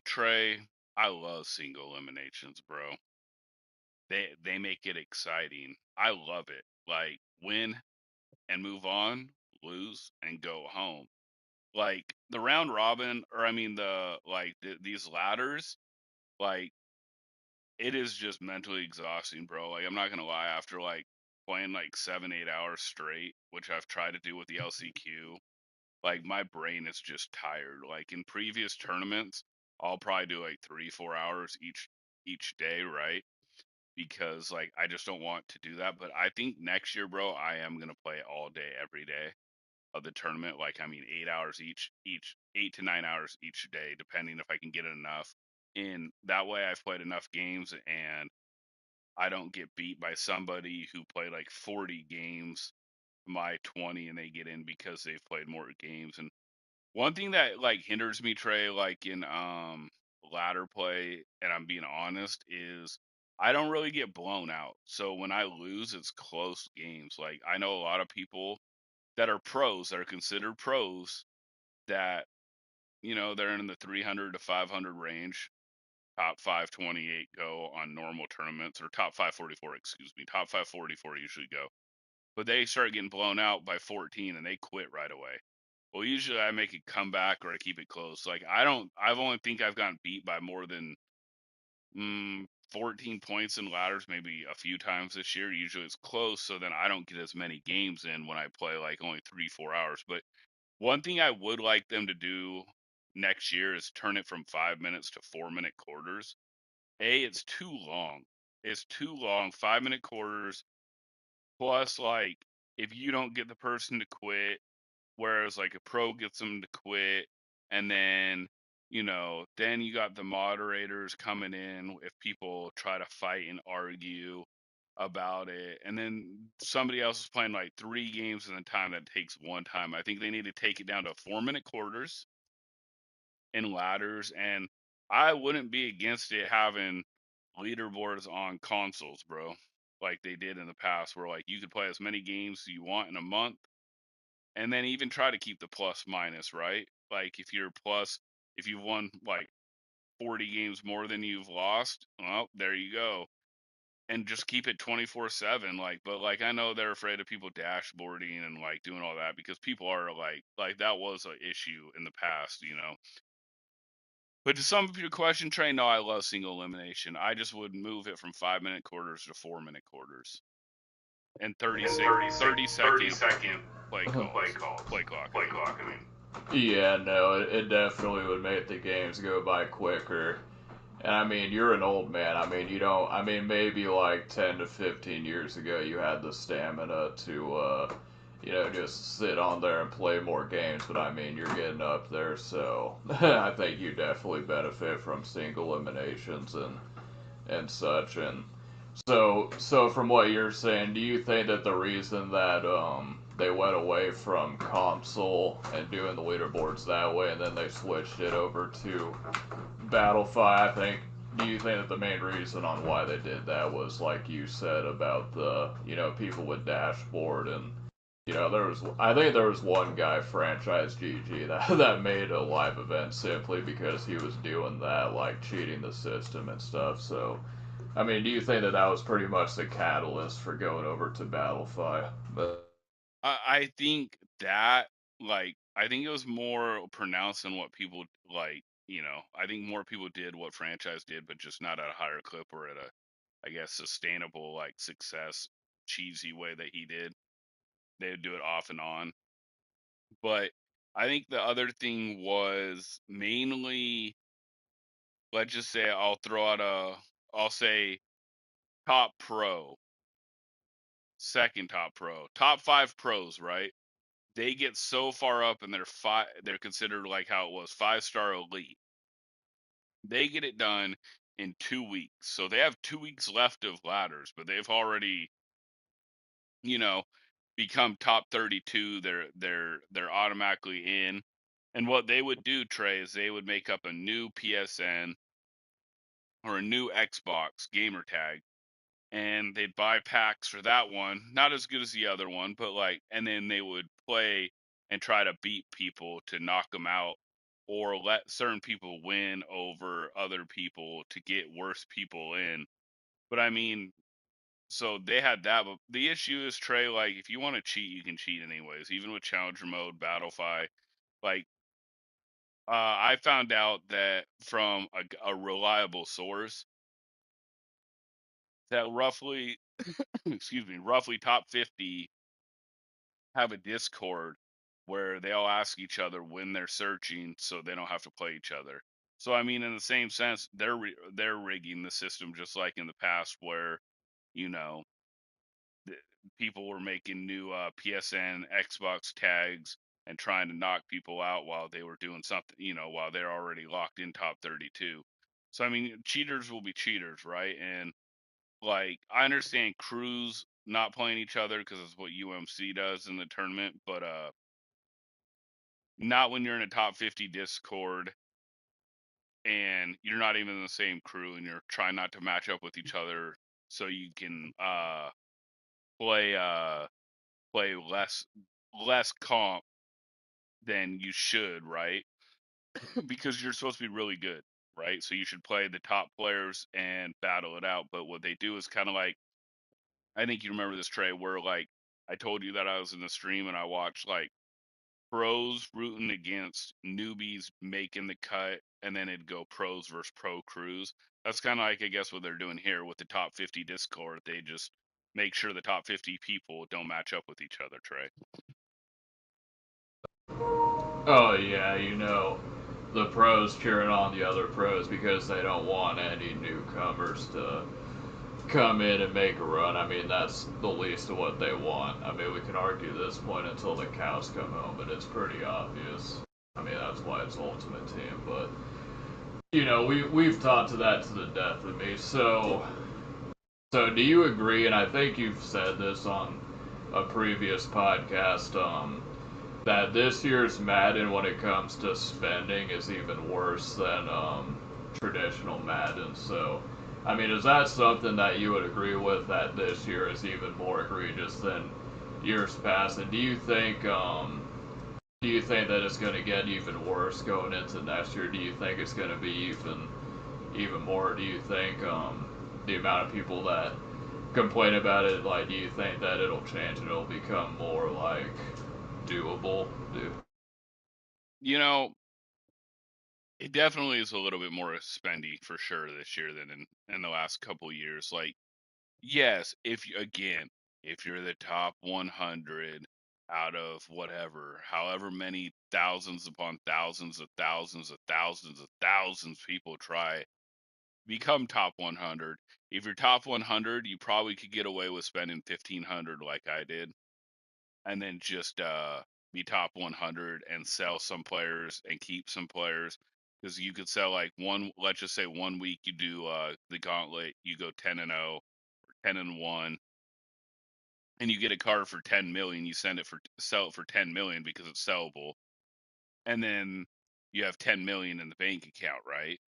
Trey, I love single eliminations, bro. They make it exciting. I love it. Like win and move on, lose and go home. Like the round robin, or I mean these ladders, like it is just mentally exhausting, bro. Like I'm not gonna lie, after like playing like 7, 8 hours straight, which I've tried to do with the LCQ, like my brain is just tired. Like in previous tournaments, I'll probably do like 3, 4 hours each day, right? Because like I just don't want to do that. But I think next year, bro, I am gonna play all day, every day of the tournament. Like I mean, 8 hours each 8 to 9 hours each day, depending if I can get enough. And that way, I've played enough games, and I don't get beat by somebody who played like 40 games, my 20, and they get in because they've played more games. And one thing that like hinders me, Trey, like in ladder play, and I'm being honest, is I don't really get blown out. So when I lose, it's close games. Like I know a lot of people that are pros, that are considered pros, that they're in the 300 to 500 range. Top 528 go on normal tournaments, or top 544, excuse me. Top 544 usually go, but they start getting blown out by 14 and they quit right away. Well, usually I make a comeback or I keep it close. Like I've only think I've gotten beat by more than 14 points in ladders, maybe a few times this year. Usually it's close, so then I don't get as many games in when I play like only 3-4 hours. But one thing I would like them to do next year is turn it from 5 minutes to 4 minute quarters. It's too long. It's too long. 5 minute quarters plus like if you don't get the person to quit, whereas like a pro gets them to quit, and then then you got the moderators coming in if people try to fight and argue about it, and then somebody else is playing like 3 games in the time that takes one time. I think they need to take it down to 4 minute quarters in ladders, and I wouldn't be against it having leaderboards on consoles, bro, like they did in the past, where like you could play as many games as you want in a month, and then even try to keep the plus minus, right? Like if you're plus, if you've won like 40 games more than you've lost, well, there you go. And just keep it 24/7. Like, but like I know they're afraid of people dashboarding and like doing all that because people are like that was an issue in the past. But to sum up your question, Trey, no, I love single elimination. I just would move it from 5 minute quarters to 4 minute quarters and 30 second 30-second play play calls, calls. play clock. I Play mean. clock, I mean. Yeah, no, it definitely would make the games go by quicker. And I mean, you're an old man. I mean, you don't. I mean, maybe like 10 to 15 years ago, you had the stamina to, just sit on there and play more games. But I mean, you're getting up there, so I think you definitely benefit from single eliminations and such. And so from what you're saying, do you think that the reason that they went away from console and doing the leaderboards that way, and then they switched it over to Battlefy, I think. Do you think that the main reason on why they did that was like you said about the people with dashboard and I think there was one guy, Franchise GG, that made a live event simply because he was doing that, like cheating the system and stuff. So I mean, do you think that that was pretty much the catalyst for going over to Battlefy? But I think that I think it was more pronounced than what people like. I think more people did what franchise did, but just not at a higher clip or at a, I guess, sustainable like success, cheesy way that he did. They would do it off and on. But I think the other thing was mainly, let's just say, I'll say top pro, second top pro, top 5 pros, right? They get so far up and they're considered like how it was 5-star elite. They get it done in 2 weeks. So they have 2 weeks left of ladders, but they've already, you know, become top 32. They're automatically in. And what they would do, Trey, is they would make up a new PSN or a new Xbox gamer tag, and they'd buy packs for that one, not as good as the other one, but like, and then they would play and try to beat people to knock them out or let certain people win over other people to get worse people in. But I mean, so they had that, but the issue is, Trey, like if you want to cheat, you can cheat anyways, even with challenger mode, Battlefy. Like, I found out that from a reliable source that roughly, excuse me, roughly top 50 have a Discord where they all ask each other when they're searching, so they don't have to play each other. So I mean, in the same sense, they're rigging the system just like in the past, where you know th- people were making new PSN Xbox tags and trying to knock people out while they were doing something, while they're already locked in top 32. So I mean, cheaters will be cheaters, right? And like I understand crews not playing each other because it's what UMC does in the tournament, but not when you're in a top 50 Discord and you're not even in the same crew and you're trying not to match up with each other so you can play play less comp than you should, right? Because you're supposed to be really good, right? So you should play the top players and battle it out. But what they do is kind of like, I think you remember this, Trey, where like I told you that I was in the stream and I watched like pros rooting against newbies making the cut, and then it'd go pros versus pro crews. That's kind of like, I guess, what they're doing here with the top 50 Discord. They just make sure the top 50 people don't match up with each other, Trey. Oh yeah, the pros cheering on the other pros because they don't want any newcomers to come in and make a run. I mean, that's the least of what they want. I mean, we can argue this point until the cows come home, but it's pretty obvious. I mean, that's why it's Ultimate Team. But we've talked to that to the death of me. So do you agree? And I think you've said this on a previous podcast. That this year's Madden, when it comes to spending, is even worse than traditional Madden. So, I mean, is that something that you would agree with, that this year is even more egregious than years past? And do you think that it's going to get even worse going into next year? Do you think it's going to be even more? Do you think the amount of people that complain about it, like, do you think that it'll change and it'll become more like doable? You know, it definitely is a little bit more spendy for sure this year than in the last couple years. Like, yes, if you're the top 100 out of whatever, however many thousands upon thousands of thousands of thousands of thousands people try become top 100. If you're top 100, you probably could get away with spending 1500 like I did, and then just be top 100 and sell some players and keep some players, because you could sell like one, let's just say one week you do the gauntlet, you go 10-0 or 10-1, and you get a card for 10 million, you sell it for 10 million because it's sellable, and then you have 10 million in the bank account, right?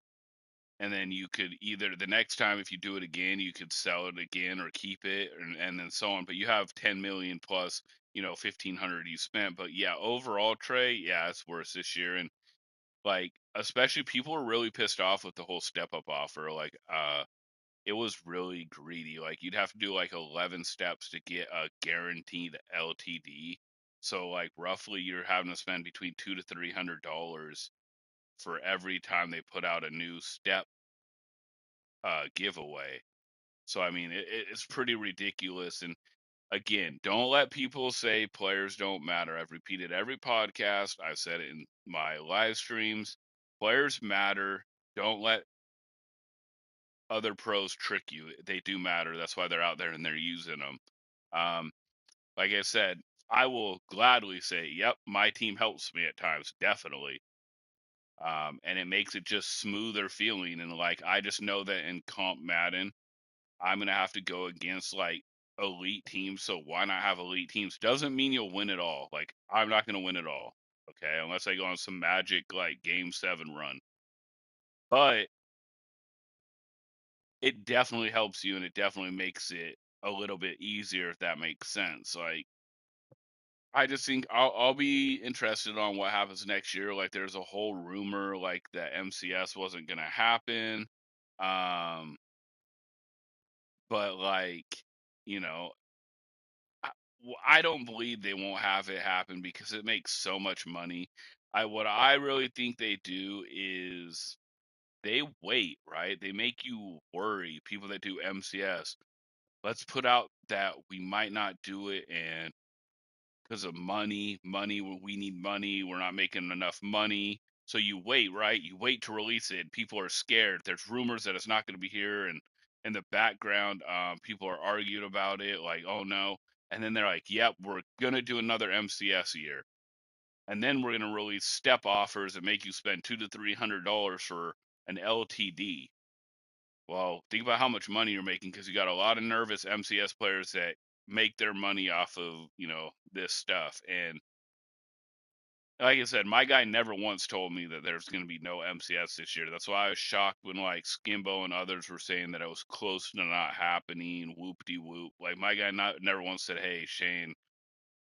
And then you could either, the next time if you do it again, you could sell it again or keep it, and then so on. But you have 10 million plus 1500 you spent. But yeah, overall, Trey, yeah, it's worse this year. And like, especially people are really pissed off with the whole step up offer. Like, it was really greedy. Like, you'd have to do like 11 steps to get a guaranteed LTD. So like, roughly you're having to spend between $200 to $300 for every time they put out a new step giveaway. So I mean, it's pretty ridiculous. And again, don't let people say players don't matter. I've repeated every podcast. I've said it in my live streams. Players matter. Don't let other pros trick you. They do matter. That's why they're out there and they're using them. Um, like I said, I will gladly say, yep, my team helps me at times, definitely. And it makes it just smoother feeling. And like, I just know that in Comp Madden, I'm gonna have to go against like elite teams. So why not have elite teams? Doesn't mean you'll win it all. Like, I'm not gonna win it all, okay, unless I go on some magic like Game 7 run. But it definitely helps you, and it definitely makes it a little bit easier, if that makes sense. Like, I just think I'll be interested on what happens next year. Like, there's a whole rumor like that MCS wasn't gonna happen. Um, but like, you know, I, I don't believe they won't have it happen because it makes so much money. What I really think they do is they wait, right? They make you worry. People that do MCS, let's put out that we might not do it, and because of money, we need money. We're not making enough money. So you wait, right? You wait to release it. People are scared. There's rumors that it's not going to be here, and in the background, people are arguing about it, like, oh no. And then they're like, yep, we're gonna do another MCS year, and then we're gonna release step offers and make you spend $200 to $300 for an LTD. Well, think about how much money you're making, because you got a lot of nervous MCS players that make their money off of this stuff. And like I said, my guy never once told me that there's going to be no MCS this year. That's why I was shocked when like Skimbo and others were saying that it was close to not happening. Whoop de whoop. Like, my guy never once said, "Hey Shane,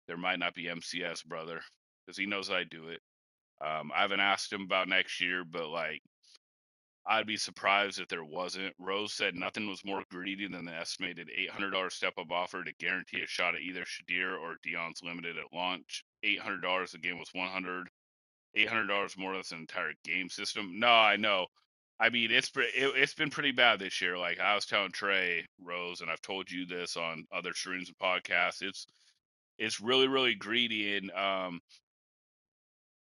there might not be MCS, brother," because he knows I do it. I haven't asked him about next year, but like, I'd be surprised if there wasn't. Rose said nothing was more greedy than the estimated $800 step-up offer to guarantee a shot at either Shadir or Dion's Limited at launch. $800 the game was 100. $800 more than an entire game system. No, I know. I mean, it's been pretty bad this year. Like I was telling Trey Rose, and I've told you this on other streams and podcasts. It's really really greedy, and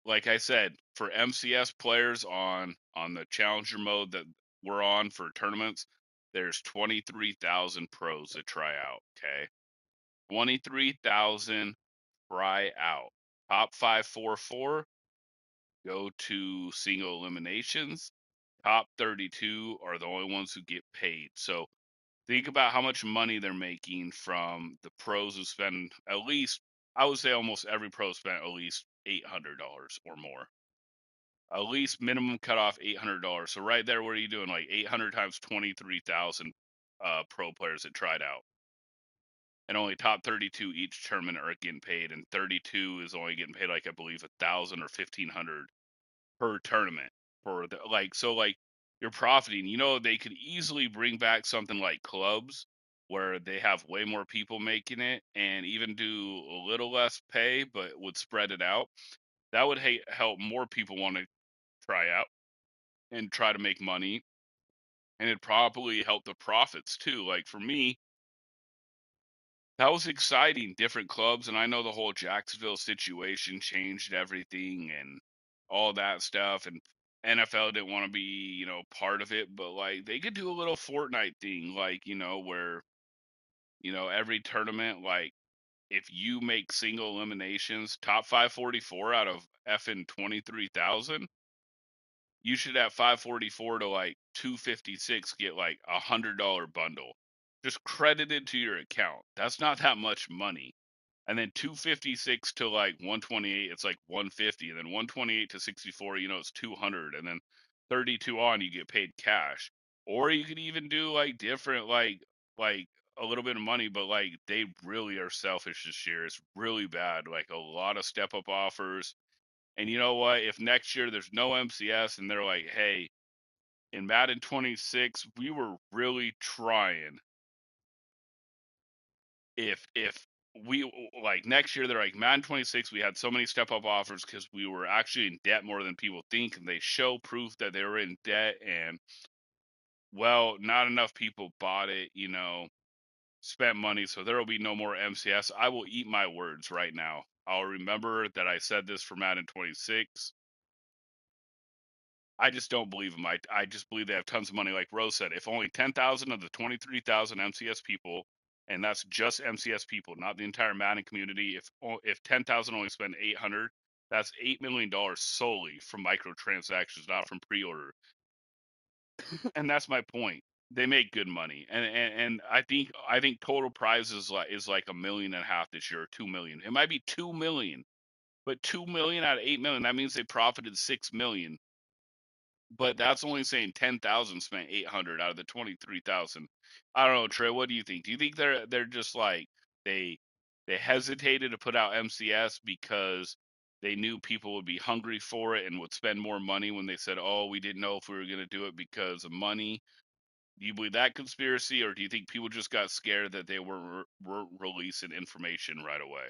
like I said, for MCS players on the challenger mode that we're on for tournaments, there's 23,000 pros that try out. Okay, 23,000 try out. Top 544 go to single eliminations. Top 32 are the only ones who get paid. So think about how much money they're making from the pros who spend at least, I would say almost every pro spent at least $800 or more. At least minimum cutoff $800. So right there, what are you doing? Like 800 times 23,000 pro players that tried out. And only top 32 each tournament are getting paid, and 32 is only getting paid like I believe 1,000 or 1,500 per tournament for the like. So like you're profiting. You know, they could easily bring back something like clubs where they have way more people making it and even do a little less pay, but would spread it out. That would help more people want to try out and try to make money, and it'd probably help the profits too. Like for me, that was exciting, different clubs, and I know the whole Jacksonville situation changed everything and all that stuff, and NFL didn't want to be, part of it, but like they could do a little Fortnite thing, like, where, every tournament, like if you make single eliminations, top 544 out of effing 23,000, you should at 544 to like 256 get like $100 bundle just credited to your account. That's not that much money. And then 256 to like 128, it's like 150. And then 128 to 64, it's 200. And then 32 on, you get paid cash. Or you could even do like different, like a little bit of money, but like they really are selfish this year. It's really bad. Like a lot of step up offers. And you know what? If next year there's no MCS and they're like, hey, in Madden 26, we were really trying. If we like next year, they're like Madden 26, we had so many step up offers because we were actually in debt more than people think, and they show proof that they were in debt, and well, not enough people bought it, spent money, so there will be no more MCS. I will eat my words right now. I'll remember that I said this for Madden 26. I just don't believe them. I just believe they have tons of money. Like Rose said, if only 10,000 of the 23,000 MCS people, and that's just MCS people, not the entire Madden community, if 10,000 only spend 800, that's $8 million solely from microtransactions, not from pre-order. And that's my point. They make good money, and I think total prize is like 1.5 million this year, or 2 million. It might be 2 million, but 2 million out of 8 million, that means they profited 6 million. But that's only saying 10,000 spent 800 out of the 23,000. I don't know, Trey. What do you think? Do you think they're just like they they hesitated to put out MCS because they knew people would be hungry for it and would spend more money when they said, "Oh, we didn't know if we were going to do it because of money." Do you believe that conspiracy, or do you think people just got scared that they were releasing information right away?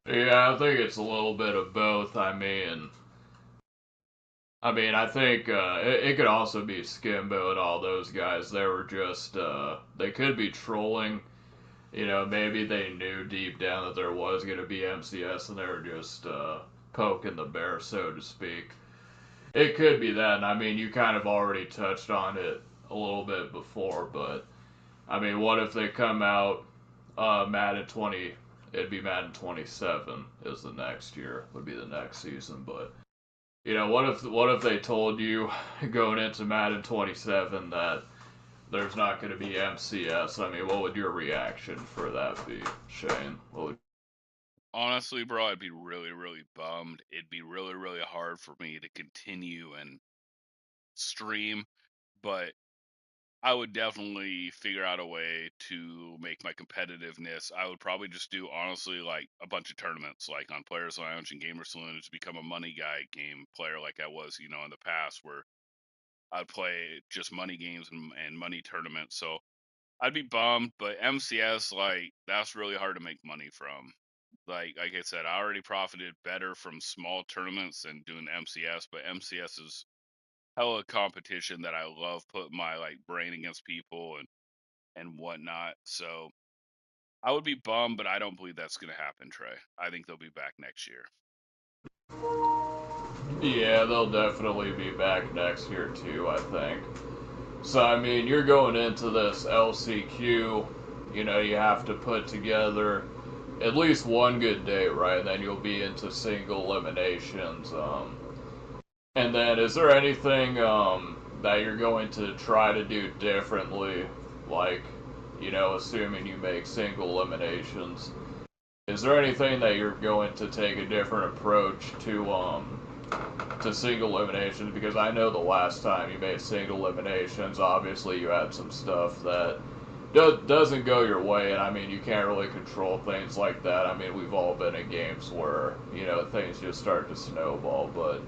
Yeah, I think it's a little bit of both. I think it could also be Skimbo and all those guys. They were just they could be trolling. Maybe they knew deep down that there was going to be MCS and they were just poking the bear, so to speak. It could be that. And you kind of already touched on it a little bit before, but what if they come out Madden 20? It'd be Madden 27 is the next year. Would be the next season, but what if they told you going into Madden 27 that there's not going to be MCS? What would your reaction for that be, Shane? Honestly, bro, I'd be really, really bummed. It'd be really, really hard for me to continue and stream, but I would definitely figure out a way to make my competitiveness. I would probably just do honestly like a bunch of tournaments, like on Players Lounge and Gamer Saloon, to become a money guy game player, like I was, in the past, where I'd play just money games and money tournaments. So I'd be bummed, but MCS, like, that's really hard to make money from. Like I said, I already profited better from small tournaments than doing MCS, but MCS is hella competition that I love putting my like brain against people and whatnot. So I would be bummed, but I don't believe that's gonna happen, Trey. I think they'll be back next year. Yeah, they'll definitely be back next year too, I think. So, I mean, you're going into this LCQ, you have to put together at least one good day, right? And then you'll be into single eliminations. And then, is there anything that you're going to try to do differently? Like, assuming you make single eliminations, is there anything that you're going to take a different approach to single eliminations? Because I know the last time you made single eliminations, obviously you had some stuff that doesn't go your way, and I mean you can't really control things like that. I mean we've all been in games where things just start to snowball. But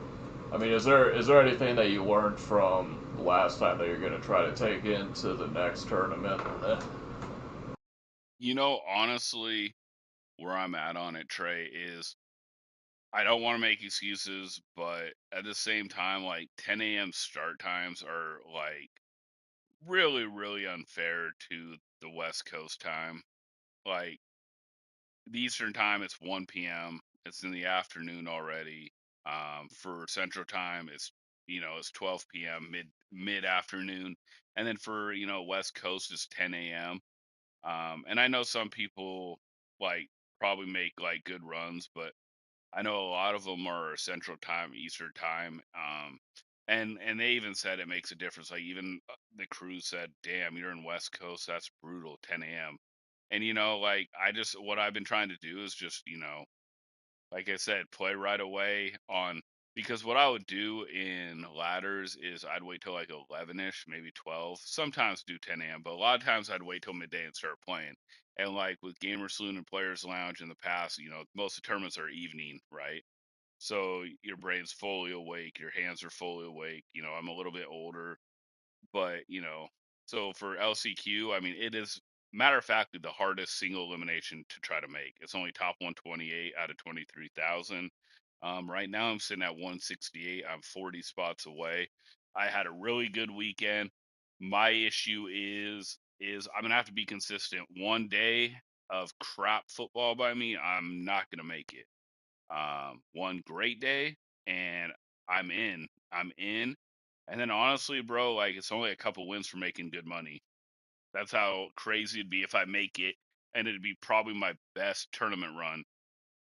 I mean, is there anything that you learned from last time that you're going to try to take into the next tournament? Honestly, where I'm at on it, Trey, is I don't want to make excuses, but at the same time, like 10 a.m. start times are like really, really unfair to the West Coast time. Like the Eastern time, it's 1 p.m. It's in the afternoon already. For Central time, it's 12 p.m. mid afternoon, and then for West Coast, it's 10 a.m. And I know some people like probably make like good runs, but I know a lot of them are Central Time, Eastern Time, and they even said it makes a difference. Like even the crew said, "Damn, you're in West Coast. That's brutal, 10 a.m." And like what I've been trying to do is just like I said, play right away on because what I would do in ladders is I'd wait till like 11ish, maybe 12. Sometimes do 10 a.m., but a lot of times I'd wait till midday and start playing. And like with Gamer Saloon and Players Lounge in the past, most of the tournaments are evening, right? So your brain's fully awake, your hands are fully awake. I'm a little bit older, but so for LCQ, I mean, it is matter of fact the hardest single elimination to try to make. It's only top 128 out of 23,000. Right now I'm sitting at 168. I'm 40 spots away. I had a really good weekend. My issue is I'm gonna have to be consistent. One day of crap football by me, I'm not gonna make it. One great day, and I'm in. I'm in. And then honestly, bro, like it's only a couple wins for making good money. That's how crazy it'd be if I make it, and it'd be probably my best tournament run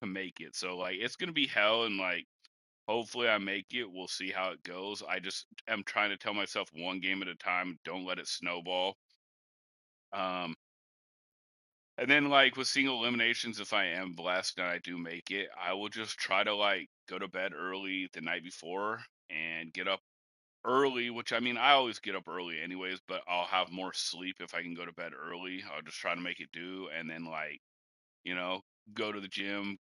to make it. So like it's gonna be hell, and like hopefully I make it. We'll see how it goes. I just am trying to tell myself one game at a time. Don't let it snowball. Um, And then like with single eliminations, if I am blessed and I do make it, I will just try to like go to bed early the night before and get up early, which I mean I always get up early anyways, but I'll have more sleep if I can go to bed early. I'll just try to make it do and then like, you know, go to the gym,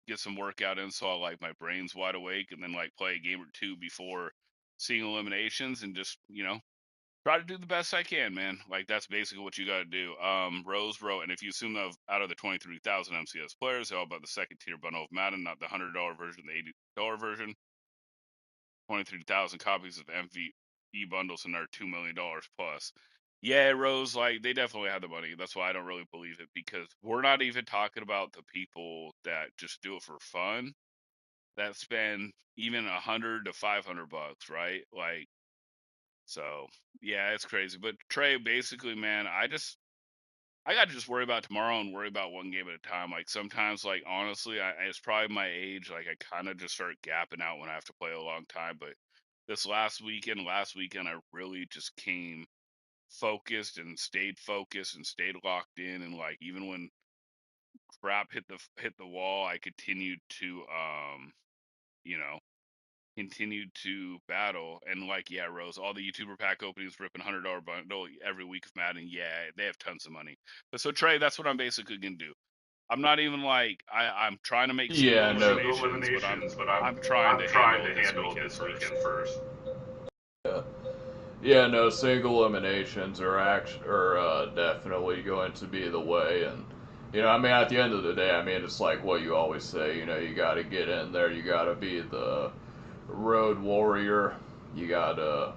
get some workout in so like my brain's wide awake and then like play a game or two before single eliminations and just, try to do the best I can, man. Like that's basically what you got to do. Rose wrote, and if you assume that out of the 23,000 MCS players, they all about the second tier bundle of Madden, not the $100 version, the $80 version. 23,000 copies of the MVE bundles and are $2 million plus. Yeah, Rose, like they definitely have the money. That's why I don't really believe it because we're not even talking about the people that just do it for fun that spend even 100 to 500 bucks, right? Like so, yeah, it's crazy. But Trey, basically, man, I got to just worry about tomorrow and worry about one game at a time. Like sometimes, like honestly, it's probably my age. Like I kind of just start gapping out when I have to play a long time. But this last weekend, I really just came focused and stayed locked in. And like even when crap hit the wall, I continued to you know continued to battle. And like, yeah, Rose, all the YouTuber pack openings ripping $100 bundle every week of Madden. Yeah, they have tons of money. But so Trey, that's what I'm basically gonna do. I'm not even like I'm trying to make single Yeah, no. eliminations, but I'm trying to handle this weekend first. Yeah. Yeah, no, single eliminations are definitely going to be the way, and I mean, at the end of the day, I mean, it's like what you always say, you got to get in there, you got to be the road warrior, you got to,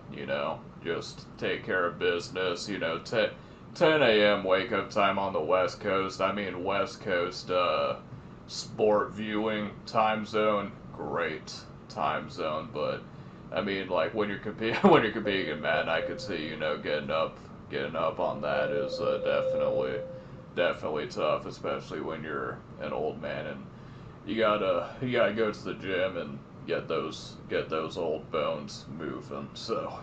just take care of business, 10 a.m. wake up time on the West Coast. I mean, West Coast sport viewing time zone, great time zone, but I mean, like when you're competing when you're competing in Madden, I could see getting up on that is definitely tough, especially when you're an old man and you gotta go to the gym and get those old bones moving. So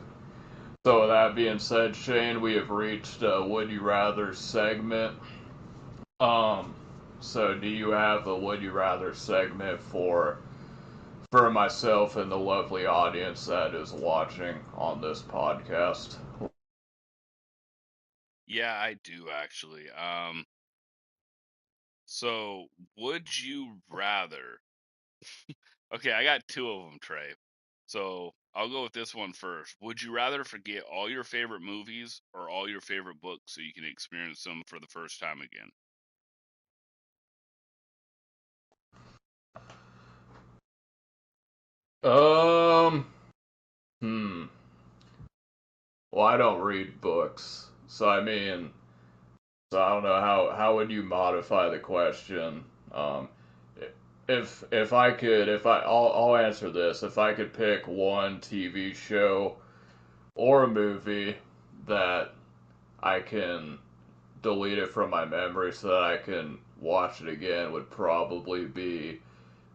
with that being said, Shane, we have reached Would You Rather segment. Um, so do you have a Would You Rather segment for myself and the lovely audience that is watching on this podcast? Yeah, I do actually. So would you rather? Okay, I got two of them, Trey. So I'll go with this one first. Would you rather forget all your favorite movies or all your favorite books so you can experience them for the first time again? Um, hmm. Well, I don't read books, so I mean, so I don't know how would you modify the question. Um, if I could, I'll answer this. If I could pick one TV show or a movie that I can delete it from my memory so that I can watch it again, would probably be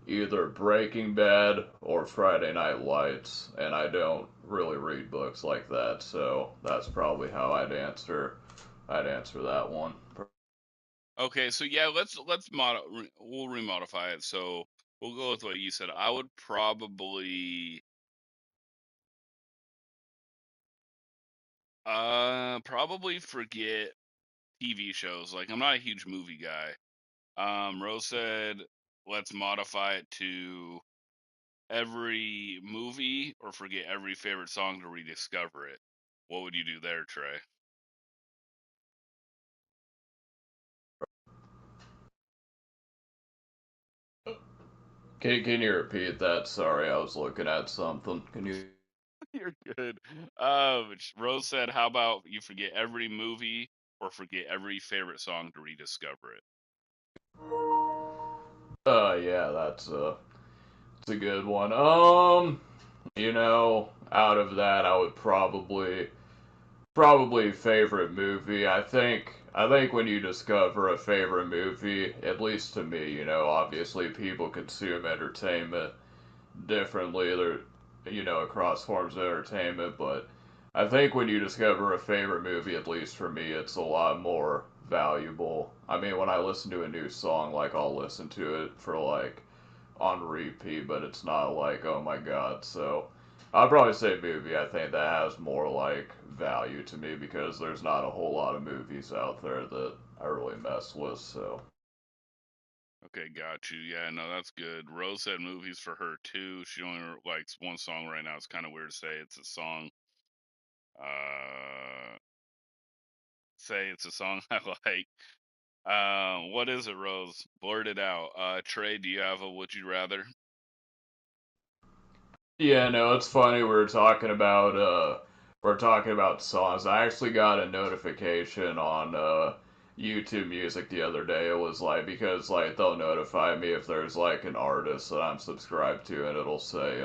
either Breaking Bad or Friday Night Lights, and I don't really read books like that, so that's probably how I'd answer that one. Okay, so yeah, we'll remodify it. So we'll go with what you said. I would probably forget TV shows. Like I'm not a huge movie guy. Rose said let's modify it to every movie or forget every favorite song to rediscover it. What would you do there, Trey? Can you repeat that? Sorry, I was looking at something. Can you? You're good. Rose said, how about you forget every movie or forget every favorite song to rediscover it? Yeah, it's a good one. Out of that, I would probably favorite movie. I think when you discover a favorite movie, at least to me, obviously people consume entertainment differently. They're across forms of entertainment, but I think when you discover a favorite movie, at least for me, it's a lot more valuable. I mean, when I listen to a new song, like I'll listen to it for like on repeat, but it's not like, oh my god. So I'd probably say movie. I think that has more like value to me because there's not a whole lot of movies out there that I really mess with. So Okay, got you. Yeah, no, that's good. Rose said movies for her too. She only likes one song right now. It's kind of weird to say it's a song. Uh, say it's a song I like. What is it, Rose? Blurt it out. Trey, do you have a would you rather? yeah, no, it's funny. We're talking about songs. I actually got a notification on YouTube Music the other day. It was like because like they'll notify me if there's like an artist that I'm subscribed to, and it'll say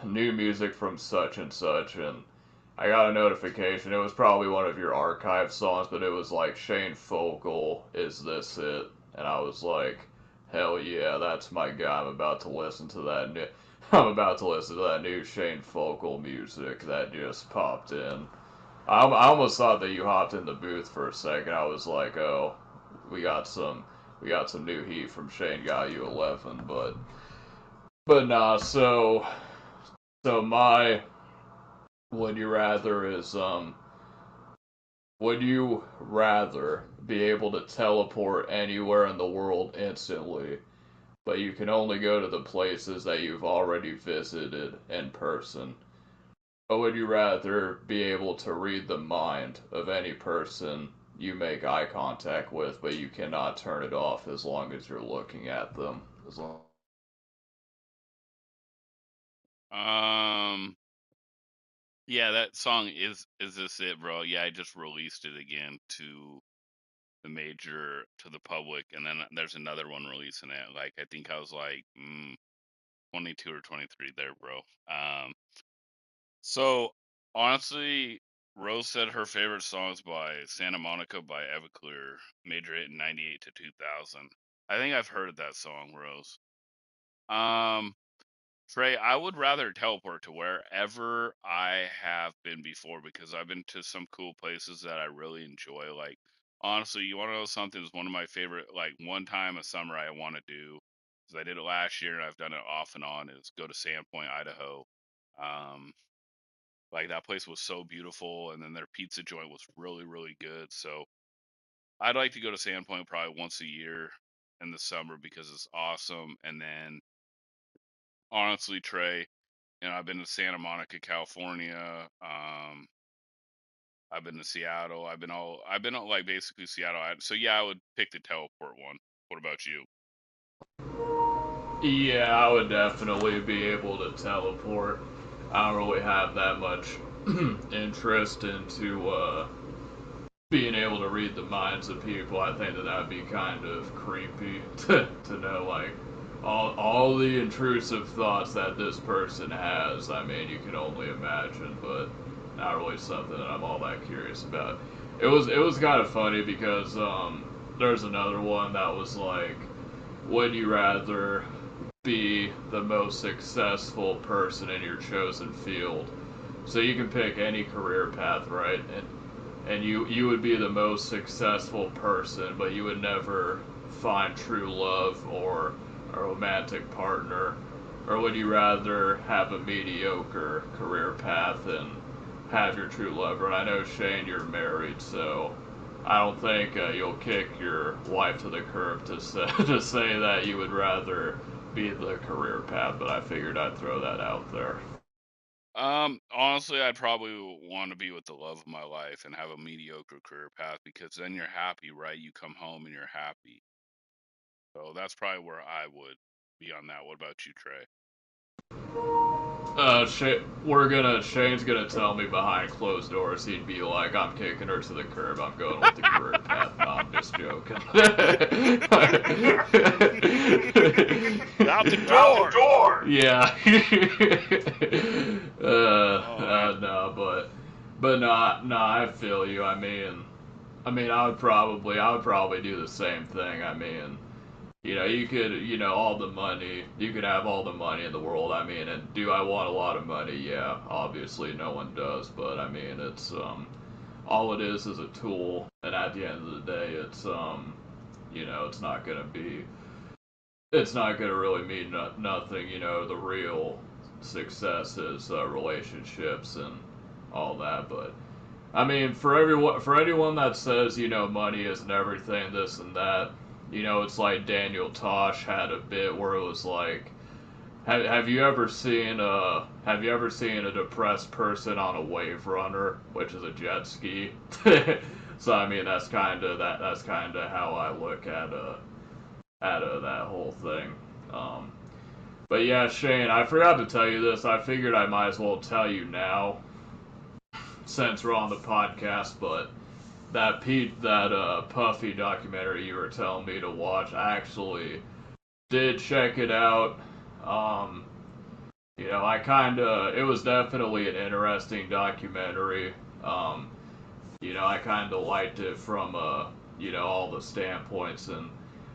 new music from such and such, and I got a notification. It was probably one of your archive songs, but it was like Shane Fogle, "Is This It?" And I was like, hell yeah, that's my guy. I'm about to listen to that new Shane Fogle music that just popped in. I almost thought that you hopped in the booth for a second. I was like, oh, we got some we got some new heat from Shane Got You 11, but But nah, so my would you rather is would you rather be able to teleport anywhere in the world instantly, but you can only go to the places that you've already visited in person? Or would you rather be able to read the mind of any person you make eye contact with, but you cannot turn it off as long as you're looking at them? As long Um, yeah, that song is this it, bro? Yeah, I just released it again to to the public, and then there's another one releasing it. Like I think I was like 22 or 23 there, bro. So honestly, Rose said her favorite songs by Santa Monica by Everclear, major hit in '98 to 2000. I think I've heard that song, Rose. Um, Trey, I would rather teleport to wherever I have been before because I've been to some cool places that I really enjoy. Like, honestly, you want to know something? Is one of my favorite, like, one time a summer I want to do, because I did it last year and I've done it off and on, is go to Sandpoint, Idaho. Um, like, that place was so beautiful, and then their pizza joint was really, really good. So, I'd like to go to Sandpoint probably once a year in the summer because it's awesome. And then, honestly, Trey, I've been to Santa Monica, California. I've been to Seattle. I've been all like basically Seattle. So yeah, I would pick the teleport one. What about you? yeah, I would definitely be able to teleport. I don't really have that much interest into being able to read the minds of people. I think that would be kind of creepy to know like all the intrusive thoughts that this person has. I mean, you can only imagine, but not really something that I'm all that curious about. It was kind of funny because there's another one that was like, would you rather be the most successful person in your chosen field? So you can pick any career path, right? And you would be the most successful person, but you would never find true love or a romantic partner? Or would you rather have a mediocre career path and have your true lover? And I know, Shane, you're married, so I don't think you'll kick your wife to the curb to say, to say that you would rather be the career path, but I figured I'd throw that out there. Honestly, I'd probably want to be with the love of my life and have a mediocre career path because then you're happy, right? You come home and you're happy. So that's probably where I would be on that. What about you, Trey? Shane's gonna tell me behind closed doors he'd be like, I'm kicking her to the curb, I'm going with the career path. No, I'm just joking. Out the Out the door. door! Yeah. Oh man. no, but no, I feel you. I mean, I would probably do the same thing. I mean, you could, all the money, you could have all the money in the world. I mean, and do I want a lot of money? Yeah, obviously no one does, but I mean, all it is a tool, and at the end of the day, it's not gonna be, it's not gonna really mean nothing. The real success is relationships and all that, but. I mean, for anyone that says money isn't everything, this and that, it's like Daniel Tosh had a bit where it was like, have you ever seen a depressed person on a wave runner, which is a jet ski? So I mean, that's kind of how I look at that whole thing. Um, but yeah, Shane, I forgot to tell you this. I figured I might as well tell you now since we're on the podcast, but that Puffy documentary you were telling me to watch, I actually did check it out. Um, I kind of it was definitely an interesting documentary. Um, I kind of liked it from all the standpoints, and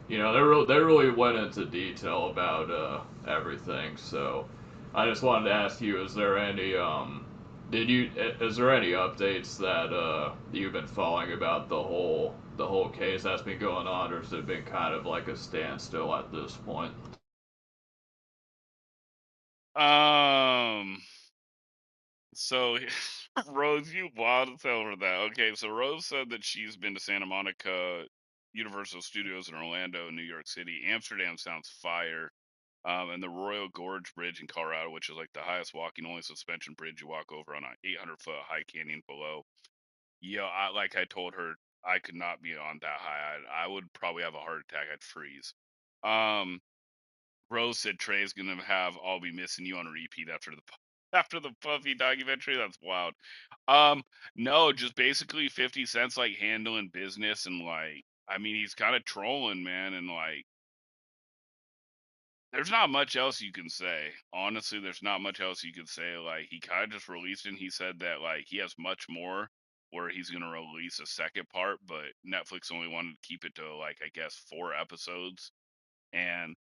they really went into detail about everything. So I just wanted to ask you, is there any updates that you've been following about the whole case that's been going on, or has it been kind of like a standstill at this point? Um. So Rose, you wild as hell for that. Okay, so Rose said that she's been to Santa Monica, Universal Studios in Orlando, New York City. Amsterdam sounds fire. And the Royal Gorge Bridge in Colorado, which is like the highest walking only suspension bridge you walk over on an 800-foot high canyon below. Yeah, I told her I could not be on that high. I would probably have a heart attack. I'd freeze. Um, Rose said Trey's gonna have "I'll Be Missing You" on repeat after the after the Puffy documentary. That's wild. Um, no, just basically 50 Cent's like handling business and like I mean he's kind of trolling, man, and like there's not much else you can say. Honestly, there's not much else you can say. Like he kind of just released it and he said that like he has much more where he's gonna release a second part, but Netflix only wanted to keep it to like I guess 4 episodes. And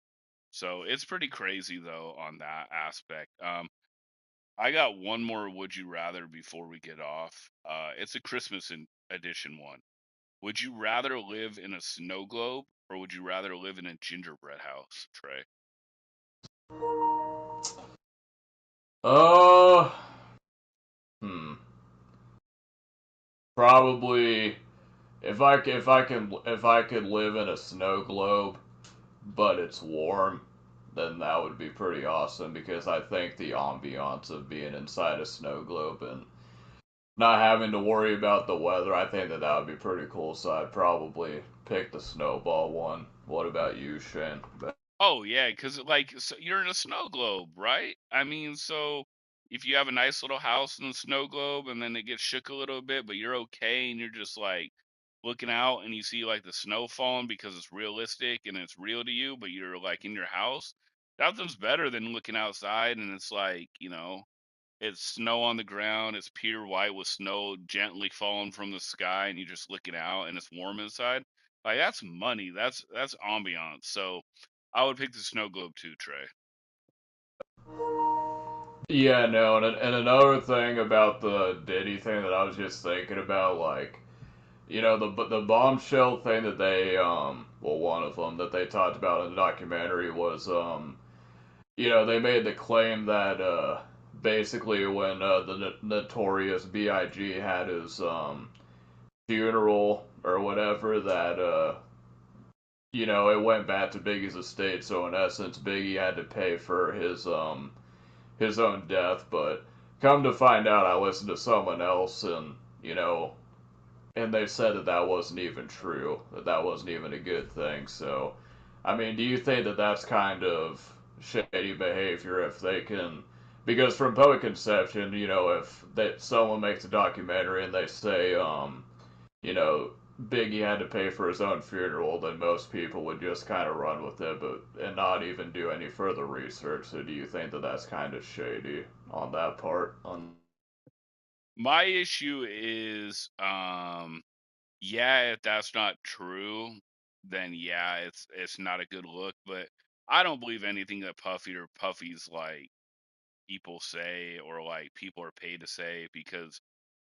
so it's pretty crazy though on that aspect. I got one more would you rather before we get off. It's a Christmas edition one. Would you rather live in a snow globe or would you rather live in a gingerbread house, Trey? Uh, hmm. Probably if I could live in a snow globe, but it's warm, then that would be pretty awesome because I think the ambiance of being inside a snow globe and not having to worry about the weather, I think that would be pretty cool. So I'd probably pick the snowball one. What about you, Shane? Oh yeah, because like so you're in a snow globe, right? I mean, so if you have a nice little house in the snow globe and then it gets shook a little bit, but you're okay and you're just like looking out and you see like the snow falling because it's realistic and it's real to you, but you're like in your house, nothing's better than looking outside and it's like, it's snow on the ground, it's pure white with snow gently falling from the sky and you're just looking out and it's warm inside. Like that's money. That's ambiance. So I would pick the snow globe too, Trey. Yeah, no, and another thing about the Diddy thing that I was just thinking about, like, the bombshell thing that they well, one of them that they talked about in the documentary was they made the claim that basically when the notorious Big had his funeral or whatever that it went back to Biggie's estate, so in essence Biggie had to pay for his own death. But come to find out, I listened to someone else, and and they said that that wasn't even true, that that wasn't even a good thing. So, I mean, do you think that that's kind of shady behavior if they can? Because from public conception, if someone makes a documentary and they say, you know, Biggie had to pay for his own funeral, then most people would just kind of run with it, but and not even do any further research. So, do you think that that's kind of shady on that part? My issue is, yeah, if that's not true, then yeah, it's not a good look. But I don't believe anything that Puffy or Puffy's like people say or like people are paid to say because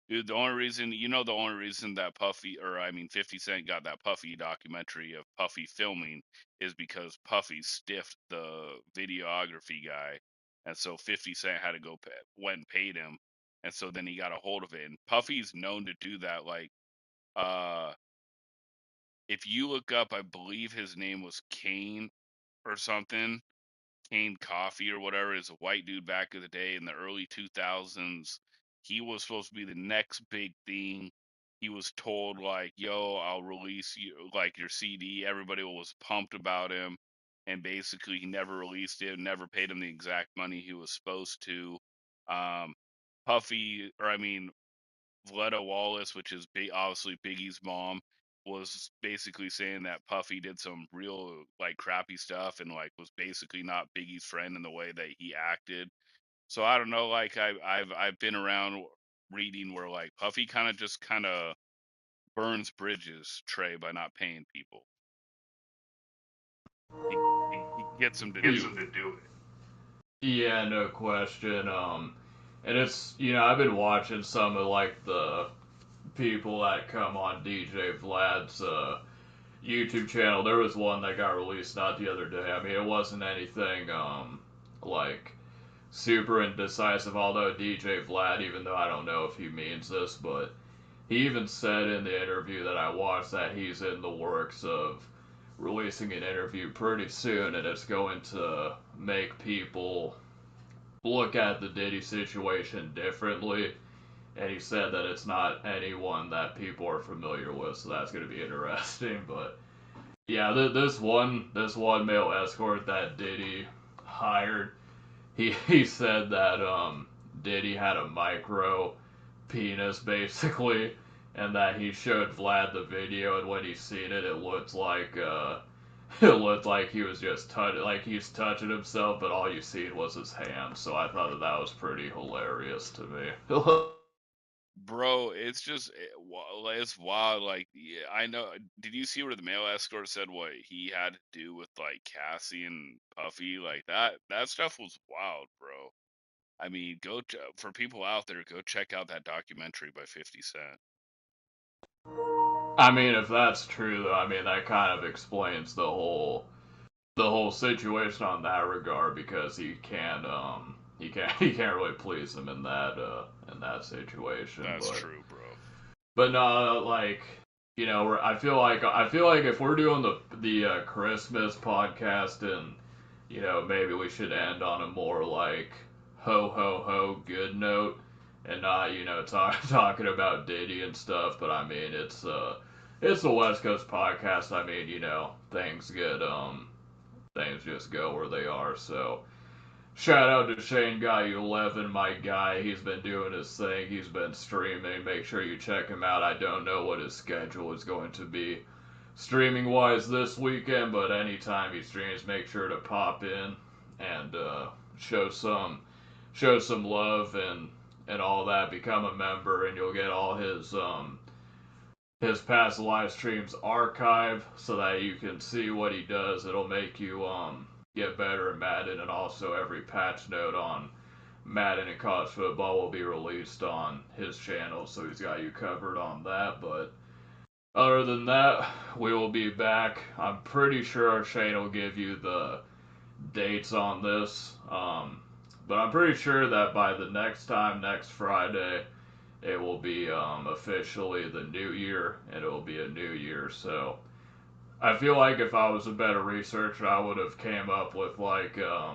dude, the only reason that Puffy, or I mean 50 Cent got that Puffy documentary of Puffy filming is because Puffy stiffed the videography guy. And so 50 Cent had to went and paid him. And so then he got a hold of it. And Puffy's known to do that. Like, uh, if you look up, I believe his name was Kane or something. Kane Coffee or whatever is a white dude back in the day in the early 2000s. He was supposed to be the next big thing. He was told like, "Yo, I'll release you like your CD." Everybody was pumped about him, and basically he never released it. Never paid him the exact money he was supposed to. Um, Puffy, or I mean, Vletta Wallace, which is obviously Biggie's mom, was basically saying that Puffy did some real like crappy stuff and like was basically not Biggie's friend in the way that he acted. So I don't know. Like I've been around reading where like Puffy kind of burns bridges, Trey, by not paying people. He gets them to do it. Yeah, no question. And it's I've been watching some of like the people that come on DJ Vlad's YouTube channel. There was one that got released not the other day. I mean, it wasn't anything like super indecisive. Although DJ Vlad, even though I don't know if he means this, but he even said in the interview that I watched that he's in the works of releasing an interview pretty soon, and it's going to make people look at the Diddy situation differently. And he said that it's not anyone that people are familiar with, so that's going to be interesting. But yeah, this one male escort that Diddy hired, he said that Diddy had a micro penis basically, and that he showed Vlad the video, and when he seen it, it looked like it looked like he was just like he's touching himself, but all you seen was his hand. So I thought that that was pretty hilarious to me. Bro, it's just it's wild. Like, yeah, I know. Did you see where the male escort said what he had to do with like Cassie and Puffy? Like that stuff was wild, bro. I mean, for people out there, go check out that documentary by 50 Cent. I mean, if that's true, though, I mean that kind of explains the whole situation on that regard because he can't really please him in that situation. That's But true, bro. no, like I feel like if we're doing the Christmas podcast, and maybe we should end on a more like ho ho ho good note, and not talking about Diddy and stuff. But I mean it's the West Coast podcast. I mean things just go where they are. So shout out to Shane Guy 11, my guy. He's been doing his thing. He's been streaming. Make sure you check him out. I don't know what his schedule is going to be streaming wise this weekend, but anytime he streams, make sure to pop in and show some love and all that. Become a member, and you'll get all his past live streams archived so that you can see what he does. It'll make you get better at Madden, and also every patch note on Madden and college football will be released on his channel, so he's got you covered on that. But other than that, we will be back. I'm pretty sure Shane will give you the dates on this, but I'm pretty sure that by the next time, next Friday, it will be officially the new year, and it will be a new year. So I feel like if I was a better researcher, I would have came up with like a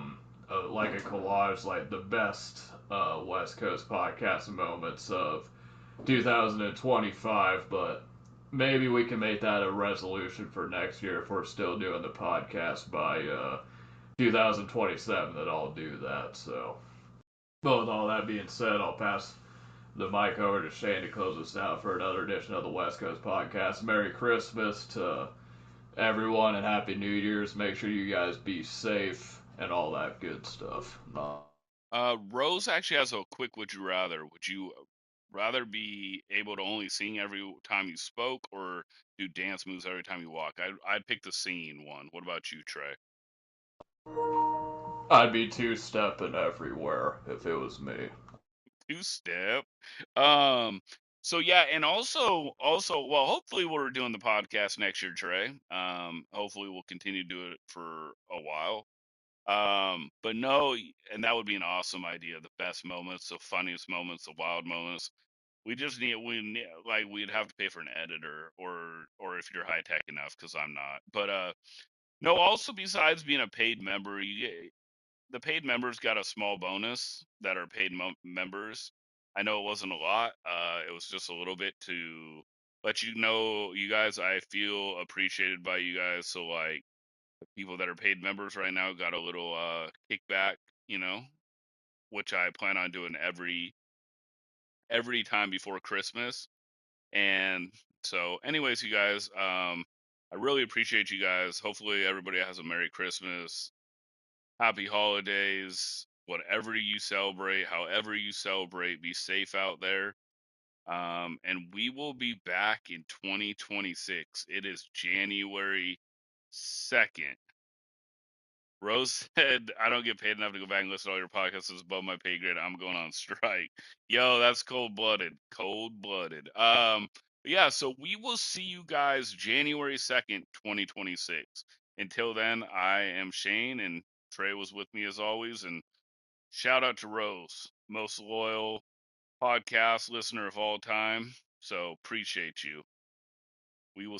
collage, like the best West Coast podcast moments of 2025. But maybe we can make that a resolution for next year if we're still doing the podcast by 2027. That I'll do that. So, but with all that being said, I'll pass the mic over to Shane to close us out for another edition of the West Coast Podcast. Merry Christmas to everyone and Happy New Year's. Make sure you guys be safe and all that good stuff. Rose actually has a quick would you rather. Would you rather be able to only sing every time you spoke or do dance moves every time you walk? I'd pick the singing one. What about you, Trey? I'd be two-stepping everywhere if it was me. Two step. Um. So yeah, and also, well, hopefully we're doing the podcast next year, Trey. Hopefully we'll continue to do it for a while. But no, and that would be an awesome idea. The best moments, the funniest moments, the wild moments. Like we'd have to pay for an editor, or if you're high tech enough, because I'm not. But no. Also, besides being a paid member, the paid members got a small bonus that are paid members. I know it wasn't a lot. It was just a little bit to let you know, you guys. I feel appreciated by you guys. So like people that are paid members right now got a little kickback, you know, which I plan on doing every time before Christmas. And so, anyways, you guys, I really appreciate you guys. Hopefully, everybody has a Merry Christmas, Happy Holidays, whatever you celebrate, however you celebrate. Be safe out there. And we will be back in 2026. It is January 2nd. Rose said, I don't get paid enough to go back and listen to all your podcasts. It's above my pay grade. I'm going on strike. Yo, that's cold blooded. Cold blooded. Yeah, so we will see you guys January 2nd, 2026. Until then, I am Shane, and Trey was with me as always. And shout out to Rose, most loyal podcast listener of all time. So appreciate you. We will see